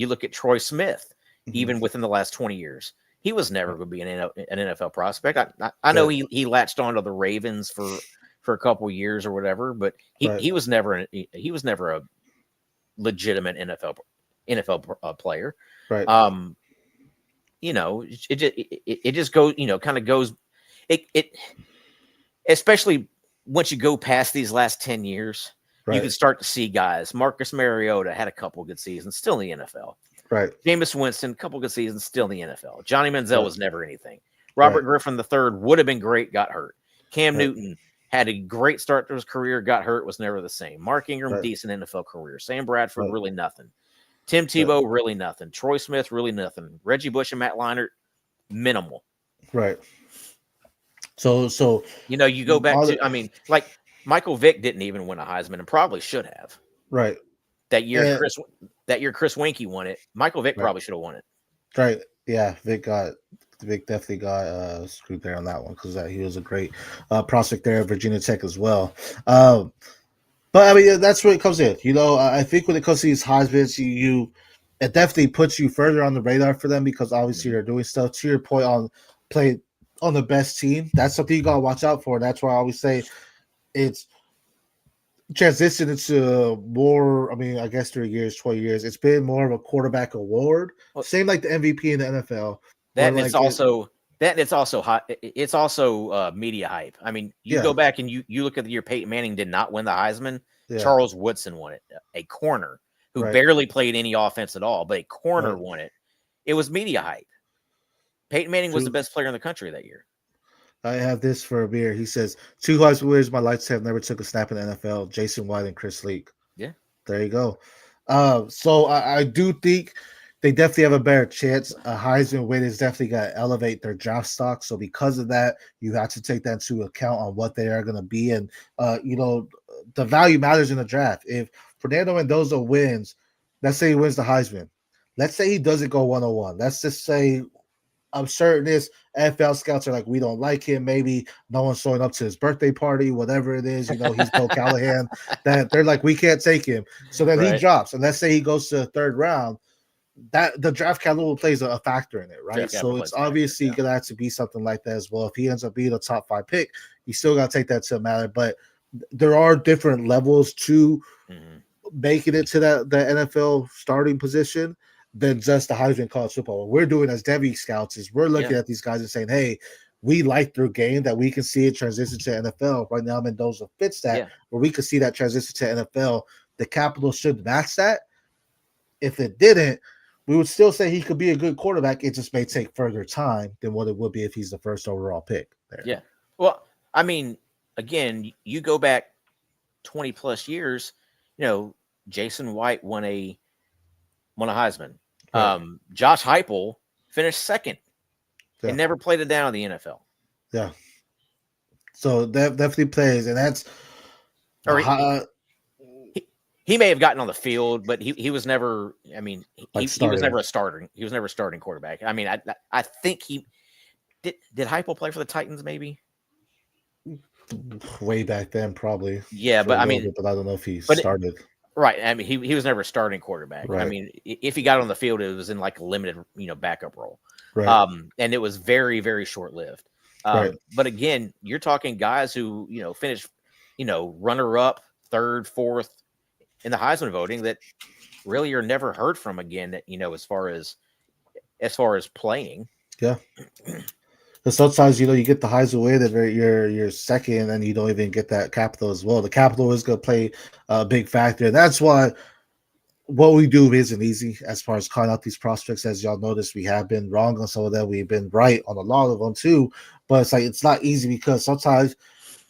look at Troy Smith, even within the last 20 years, he was never going to be an NFL prospect. I know he latched onto the Ravens for a couple of years or whatever, but he was never a legitimate NFL player. Right. It just goes, kind of goes, it especially once you go past these last 10 years. Right. You can start to see guys. Marcus Mariota had a couple good seasons, still in the NFL. Right. Jameis Winston, a couple good seasons, still in the NFL. Johnny Manziel was never anything. Robert Griffin III would have been great, got hurt. Cam Newton had a great start to his career, got hurt, was never the same. Mark Ingram, decent NFL career. Sam Bradford, really nothing. Tim Tebow, really nothing. Troy Smith, really nothing. Reggie Bush and Matt Leinart, minimal. Right. So you go back to, I mean, like Michael Vick didn't even win a Heisman and probably should have. Right. That year, Chris Weinke won it. Michael Vick probably should have won it. Right. Yeah. Vick definitely got screwed there on that one, because he was a great prospect there at Virginia Tech as well. But I mean, that's where it comes in. I think when it comes to these Heismans, it definitely puts you further on the radar for them, because obviously they're doing stuff. To your point on playing on the best team, that's something you gotta watch out for. And that's why I always say it's transitioned into more. I mean, I guess 3 years, 20 years, it's been more of a quarterback award. Same like the MVP in the NFL. It's also media hype. I mean, you go back and you look at the year Peyton Manning did not win the Heisman. Yeah. Charles Woodson won it, a corner who Right. barely played any offense at all, but a corner Right. won it. It was media hype. Peyton Manning was the True. best player in the country that year. I have this for a beer. He says, two Heisman winners in my lifetime never took a snap in the NFL. Jason White and Chris Leak. Yeah. There you go. So I do think they definitely have a better chance. A Heisman win is definitely going to elevate their draft stock. So because of that, you have to take that into account on what they are going to be. And, the value matters in the draft. If Fernando Mendoza wins, let's say he wins the Heisman. Let's say he doesn't go 101. Let's just say I'm certain this NFL scouts are like, we don't like him. Maybe no one's showing up to his birthday party, whatever it is. He's Bill Callahan. That they're like, we can't take him. So then he drops. And let's say he goes to the third round. That the draft capital plays a factor in it, right? So it's obviously going to have to be something like that as well. If he ends up being a top 5 pick, you still got to take that to matter. But there are different levels to making it to the NFL starting position than just the Heisman college football. What we're doing as Devy scouts is we're looking at these guys and saying, hey, we like their game, that we can see it transition to NFL. Right now, Mendoza fits that, where we could see that transition to NFL. The capital should match that. If it didn't, we would still say he could be a good quarterback. It just may take further time than what it would be if he's the first overall pick there. Yeah. Well, I mean, again, you go back 20 plus years, Jason White won a Heisman. Right. Josh Heupel finished second and never played it down in the NFL. Yeah. So that definitely plays, and that's he may have gotten on the field, but he was never. I mean, he was never a starter. He was never a starting quarterback. I mean, I think he did. Did Heupel play for the Titans? Maybe way back then, probably. Yeah, but I mean, but I don't know if he started. Right. I mean, he was never a starting quarterback. Right. I mean, if he got on the field, it was in like a limited, backup role. Right. And it was very, very short lived. Right. But again, you're talking guys who, finished, runner up, third, fourth in the Heisman voting that really are never heard from again, as far as playing. Yeah. Because sometimes, you get the Heisman win and you're second and you don't even get that capital as well. The capital is going to play a big factor. And that's why what we do isn't easy as far as calling out these prospects. As y'all notice, we have been wrong on some of them. We've been right on a lot of them too. But it's not easy because sometimes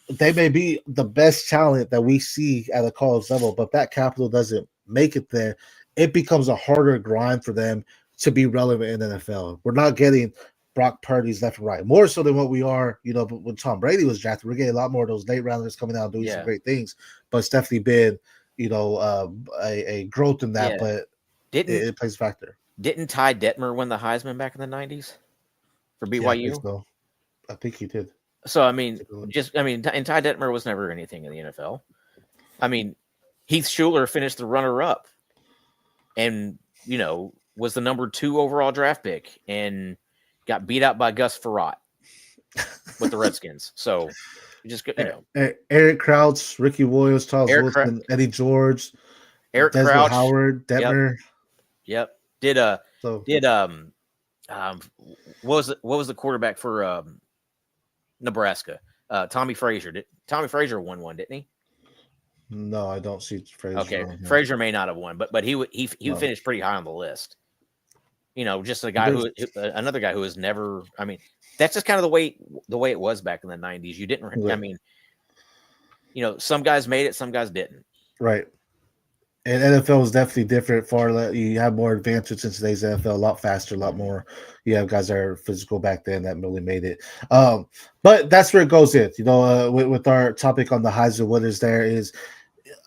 they may be the best talent that we see at a college level, but that capital doesn't make it there. It becomes a harder grind for them to be relevant in the NFL. We're not getting Brock Purdy's left and right, more so than what we are, when Tom Brady was drafted. We're getting a lot more of those late rounders coming out and doing some great things, but it's definitely been, a growth in that, but it plays a factor. Didn't Ty Detmer win the Heisman back in the 90s for BYU? Yeah, I think he did. So, and Ty Detmer was never anything in the NFL. I mean, Heath Schuler finished the runner-up and, was the number 2 overall draft pick and got beat out by Gus Frerotte with the Redskins. So, Eric Crouch, Ricky Williams, Charles Wilson, Eddie George, Eric Desmond Crouch, Howard, Detmer. Yep. What was the quarterback for Nebraska? Tommy Frazier. Tommy Frazier won one, didn't he? No, I don't see Frazier. Okay, Frazier may not have won, but he finished pretty high on the list. Just another guy who has never. I mean, that's just kind of the way it was back in the 90s. You didn't. Right. I mean, some guys made it, some guys didn't. Right. And NFL is definitely different. You have more advances in today's NFL, a lot faster, a lot more. You have guys that are physical back then that really made it. But that's where it goes in. With our topic on the Heisman winners, there is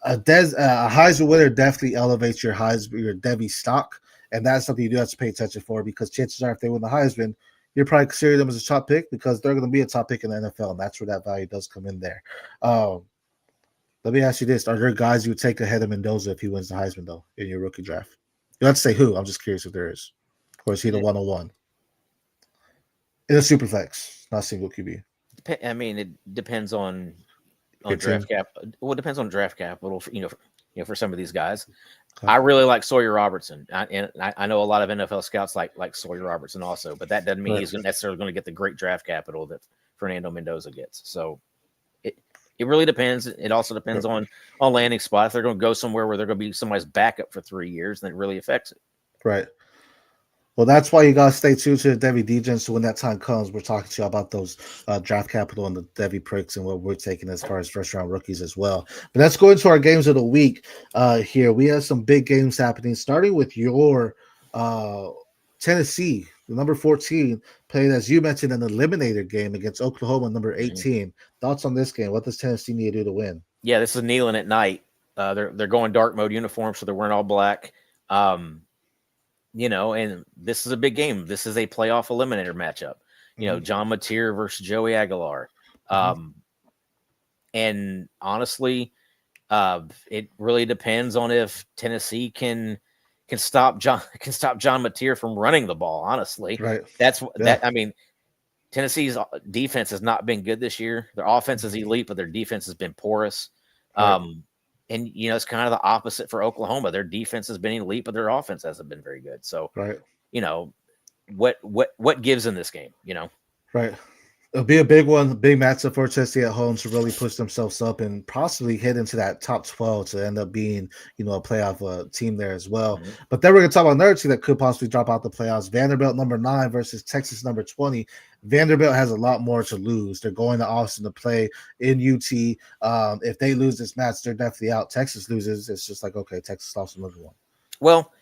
a Heisman winner definitely elevates your Devy stock. And that's something you do have to pay attention for, because chances are if they win the Heisman, you're probably considering them as a top pick because they're going to be a top pick in the NFL. And that's where that value does come in there. Let me ask you this. Are there guys you would take ahead of Mendoza if he wins the Heisman, though, in your rookie draft? You don't have to say who. I'm just curious if there is. Or is he the 101? In a superflex, not single QB. I mean, it depends on draft cap. Well, it depends on draft capital, for some of these guys. Okay. I really like Sawyer Robertson. I know a lot of NFL scouts like Sawyer Robertson also, but that doesn't mean he's necessarily going to get the great draft capital that Fernando Mendoza gets. So It really depends. It also depends on landing spot. If they're going to go somewhere where they're going to be somebody's backup for 3 years, then it really affects it. Right. Well, that's why you gotta stay tuned to the Devy Degens. So when that time comes, we're talking to you about those draft capital and the Devy pricks and what we're taking as far as first round rookies as well. But let's go into our games of the week. Here we have some big games happening. Starting with your Tennessee, the number 14, played as you mentioned an eliminator game against Oklahoma, number 18. Thoughts on this game? What does Tennessee need to do to win? Yeah, this is kneeling at night. They're going dark mode uniform, so they're wearing all black. And this is a big game. This is a playoff eliminator matchup. John Mateer versus Joey Aguilar. And honestly, it really depends on if Tennessee can stop John Mateer from running the ball. Honestly, right? I mean, Tennessee's defense has not been good this year. Their offense is elite, but their defense has been porous. Right. And it's kind of the opposite for Oklahoma. Their defense has been elite, but their offense hasn't been very good. So, right. What gives in this game? Right. It'll be a big one, big matchup for Tennessee at home to really push themselves up and possibly hit into that top 12 to end up being, a playoff team there as well. But then we're going to talk about another team that could possibly drop out the playoffs. Vanderbilt, number 9 versus Texas, number 20. Vanderbilt has a lot more to lose. They're going to Austin to play in UT. If they lose this match, they're definitely out. Texas loses. It's just like, okay, Texas lost another one. Well,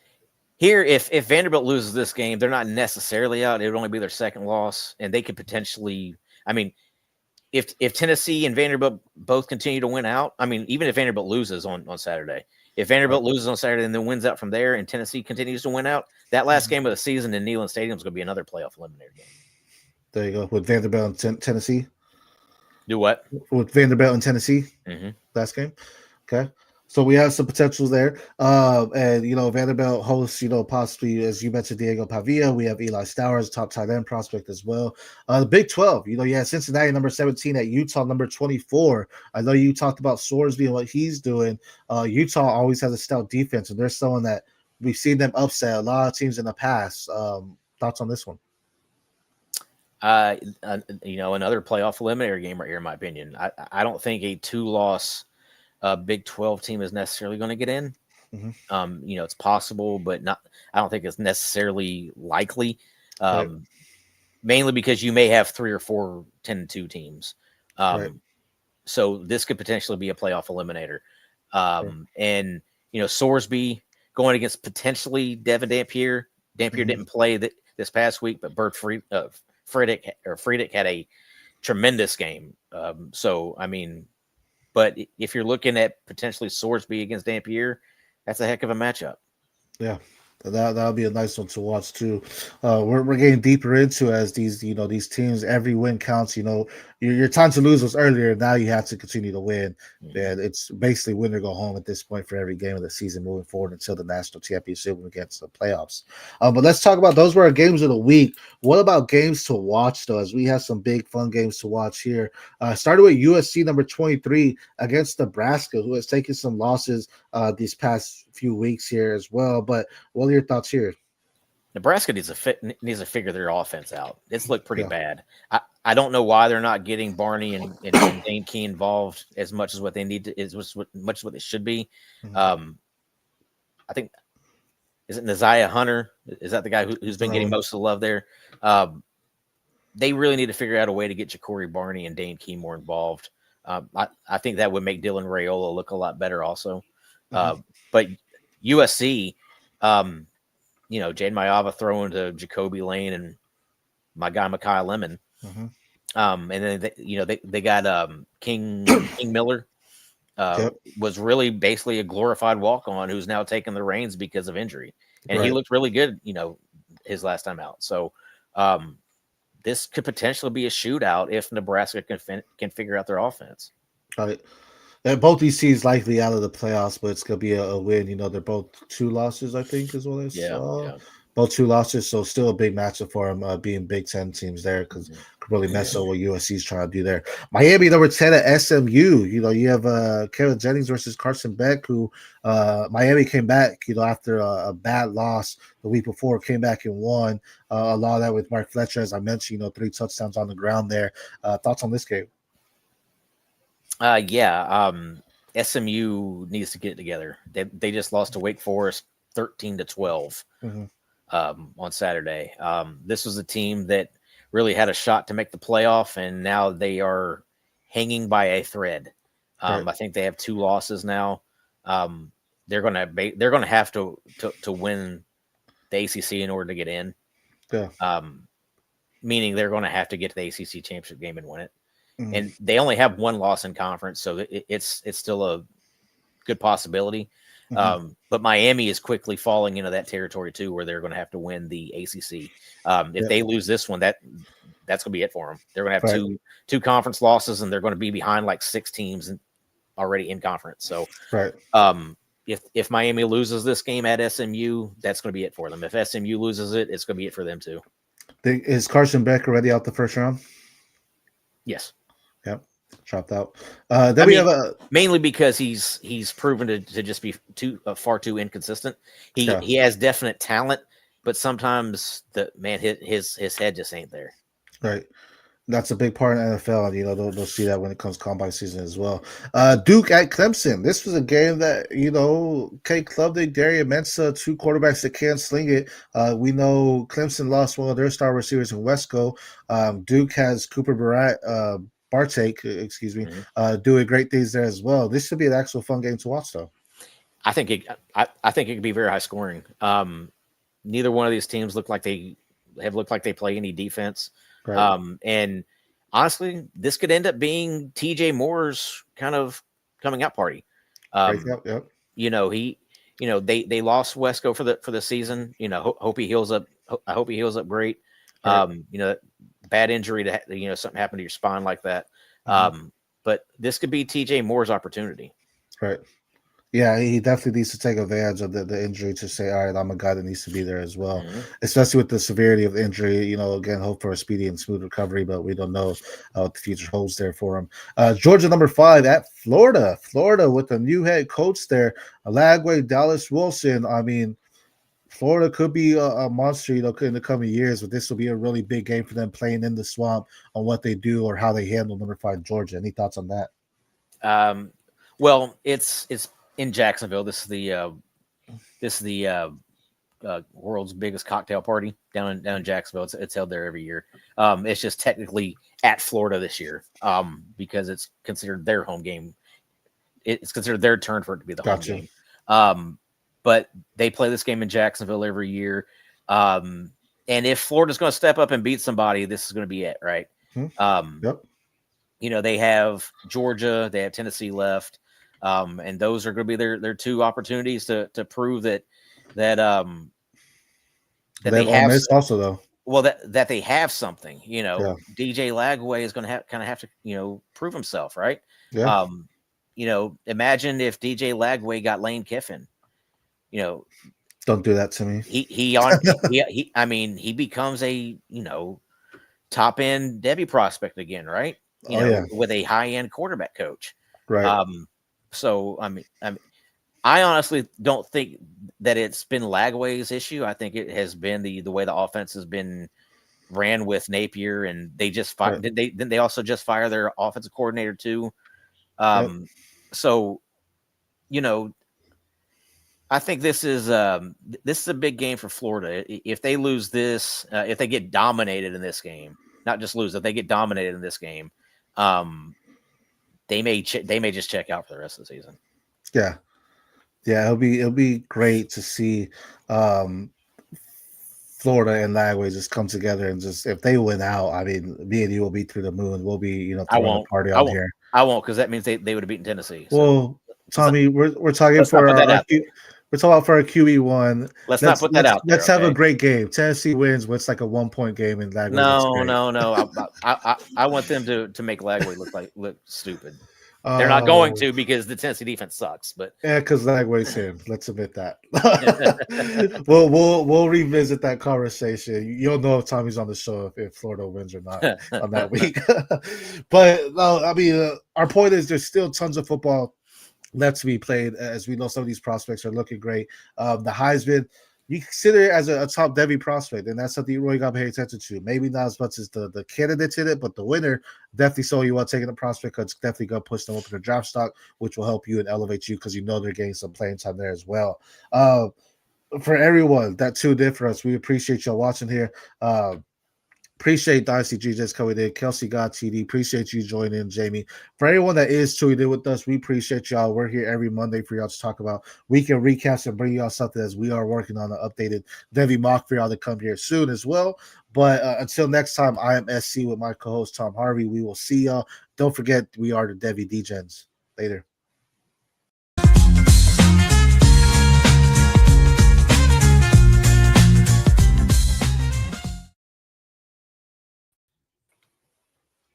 here, if Vanderbilt loses this game, they're not necessarily out. It would only be their second loss, and they could potentially – I mean, if Tennessee and Vanderbilt both continue to win out, I mean, even if Vanderbilt loses on Saturday, if Vanderbilt loses on Saturday and then wins out from there and Tennessee continues to win out, that last game of the season in Neyland Stadium is going to be another playoff eliminator game. There you go. With Vanderbilt and Tennessee? Do what? With Vanderbilt and Tennessee? Last game? Okay. So we have some potentials there. And, Vanderbilt hosts, possibly, as you mentioned, Diego Pavia. We have Eli Stowers, top tight end prospect as well. The Big 12, you have Cincinnati, number 17, at Utah, number 24. I know you talked about Sorsby and what he's doing. Utah always has a stout defense, and they're someone that we've seen them upset a lot of teams in the past. Thoughts on this one? Another playoff eliminator game right here, in my opinion. I don't think a 2-loss Big 12 team is necessarily going to get in. It's possible, but not. I don't think it's necessarily likely. Mainly because you may have 3 or 4 10-2 teams. So this could potentially be a playoff eliminator. And Sorsby going against potentially Devin Dampier. Dampier didn't play this past week, but Bert Friedrich had a tremendous game. So I mean. But if you're looking at potentially Sorsby against Dampier, that's a heck of a matchup. Yeah, that'll be a nice one to watch too. We're getting deeper into as these teams, every win counts. Your time to lose was earlier. Now you have to continue to win. And it's basically win or go home at this point for every game of the season moving forward until the national championship against the playoffs. But let's talk about those were our games of the week. What about games to watch though? As we have some big fun games to watch here. Started with USC number 23 against Nebraska, who has taken some losses these past few weeks here as well. But what are your thoughts here? Nebraska needs to figure their offense out. It's looked pretty bad. I don't know why they're not getting Barney and Dane Key involved as much as what they need to, as much as what they should be. I think, is it Neziah Hunter? Is that the guy who's been getting most of the love there? They really need to figure out a way to get Ja'Cory Barney and Dane Key more involved. I think that would make Dylan Raiola look a lot better also. But USC, Jaden Mayava throwing to Jacoby Lane and my guy Mekhi Lemon. And then they got King Miller was really basically a glorified walk-on who's now taking the reins because of injury. And he looked really good, his last time out. So this could potentially be a shootout if Nebraska can figure out their offense. Right. And both these teams likely out of the playoffs, but it's gonna be a win. They're both 2 losses, I think, is what I saw. Both 2 losses, so still a big matchup for them, being Big Ten teams there, because could really mess up what USC's trying to do there. Miami number 10 at SMU. You have Kevin Jennings versus Carson Beck, who Miami came back, after a bad loss the week before, came back and won. A lot of that with Mark Fletcher, as I mentioned, 3 touchdowns on the ground there. Thoughts on this game? Yeah. SMU needs to get it together. They just lost to Wake Forest 13-12 Mhm. On Saturday. This was a team that really had a shot to make the playoff, and now they are hanging by a thread. Right. I think they have 2 losses now. They're gonna have to win the ACC in order to get in. Yeah. Meaning they're going to have to get to the ACC championship game and win it. Mhm. And they only have 1 loss in conference, so it's still a good possibility. Mhm. But Miami is quickly falling into that territory too, where they're going to have to win the ACC. If Yep. they lose this one, that's going to be it for them. They're going to have Right. two conference losses, and they're going to be behind like 6 teams already in conference. So, Right. if Miami loses this game at SMU, that's going to be it for them. If SMU loses it, it's going to be it for them too. Is Carson Beck already out the first round? Yes. Yep. Dropped out. Then we have a mainly because he's proven to just be far too inconsistent. He has definite talent, but sometimes his head just ain't there. right. That's a big part in the NFL, and they'll see that when it comes combine season as well. Duke at Clemson. This was a game that Kate Klubnik, Darian Mensah, 2 quarterbacks that can't sling it. We know Clemson lost one of their star receivers in Wesco. Duke has Cooper Bartek, excuse me, doing great things there as well. This should be an actual fun game to watch, though. I think it could be very high scoring. Neither one of these teams look like they play any defense. Right. And honestly, this could end up being TJ Moore's kind of coming out party. Breakout, yep. They lost Wesco for the season. Hope he heals up. I hope he heals up great. Right. Bad injury to something happened to your spine like that. Mm-hmm. But this could be TJ Moore's opportunity. Right. Yeah, he definitely needs to take advantage of the injury to say, all right, I'm a guy that needs to be there as well, especially with the severity of the injury. Again, hope for a speedy and smooth recovery, but we don't know what the future holds there for him. Georgia, number 5 at Florida. Florida with a new head coach there, Lagway, Dallas Wilson. I mean, Florida could be a monster, in the coming years, but this will be a really big game for them playing in the swamp on what they do or how they handle number 5 Georgia. Any thoughts on that? Well, it's in Jacksonville. This is the world's biggest cocktail party down in Jacksonville. It's held there every year. It's just technically at Florida this year because it's considered their home game. It's considered their turn for it to be the home game. But they play this game in Jacksonville every year. And if Florida's going to step up and beat somebody, this is going to be it, right? Yep. They have Georgia, they have Tennessee left. And those are going to be their 2 opportunities to prove that they have also though. Well, that they have something. DJ Lagway is going to have to prove himself, right? Yeah. Imagine if DJ Lagway got Lane Kiffin. Don't do that to me. He becomes a top end Devy prospect again, right? With a high end quarterback coach, right? So I honestly don't think that it's been Lagway's issue. I think it has been the way the offense has been ran with Napier, and they just fired. Right. They also just fire their offensive coordinator too. So I think this is a big game for Florida. If they lose this, if they get dominated in this game, not just lose, if they get dominated in this game, they may just check out for the rest of the season. Yeah, it'll be great to see Florida and Lagway just come together and just, if they win out, I mean, me and you will be through the moon. We'll be throwing a party on here. I won't, because that means they would have beaten Tennessee. So. Well, Tommy, we're talking for we're talking about for a QE1. Let's not put that out there. Let's have a great game. Tennessee wins. What's like a 1-point game in Lagway? No. I want them to make Lagway look stupid. They're not going to, because the Tennessee defense sucks. But yeah, because Lagway's him. Let's admit that. We'll revisit that conversation. You'll know if Tommy's on the show if Florida wins or not on that week. But no, I mean, our point is there's still tons of football left to be played. As we know, some of these prospects are looking great. The Heisman, you consider it as a top Devy prospect, and that's something you really got to pay attention to. Maybe not as much as the candidates in it, but the winner definitely so you want taking the prospect because it's definitely going to push them up in the draft stock, which will help you and elevate you because you know they're getting some playing time there as well. For everyone that tuned in for us, we appreciate y'all watching here. Appreciate Dynasty GJs coming in. Kelsey God TD. Appreciate you joining in, Jamie. For everyone that is tuning in with us, we appreciate y'all. We're here every Monday for y'all to talk about weekend recaps and bring y'all something as we are working on an updated Devy mock for y'all to come here soon as well. But until next time, I am SC with my co-host Tom Harvey. We will see y'all. Don't forget, we are the Devy Degens. Later.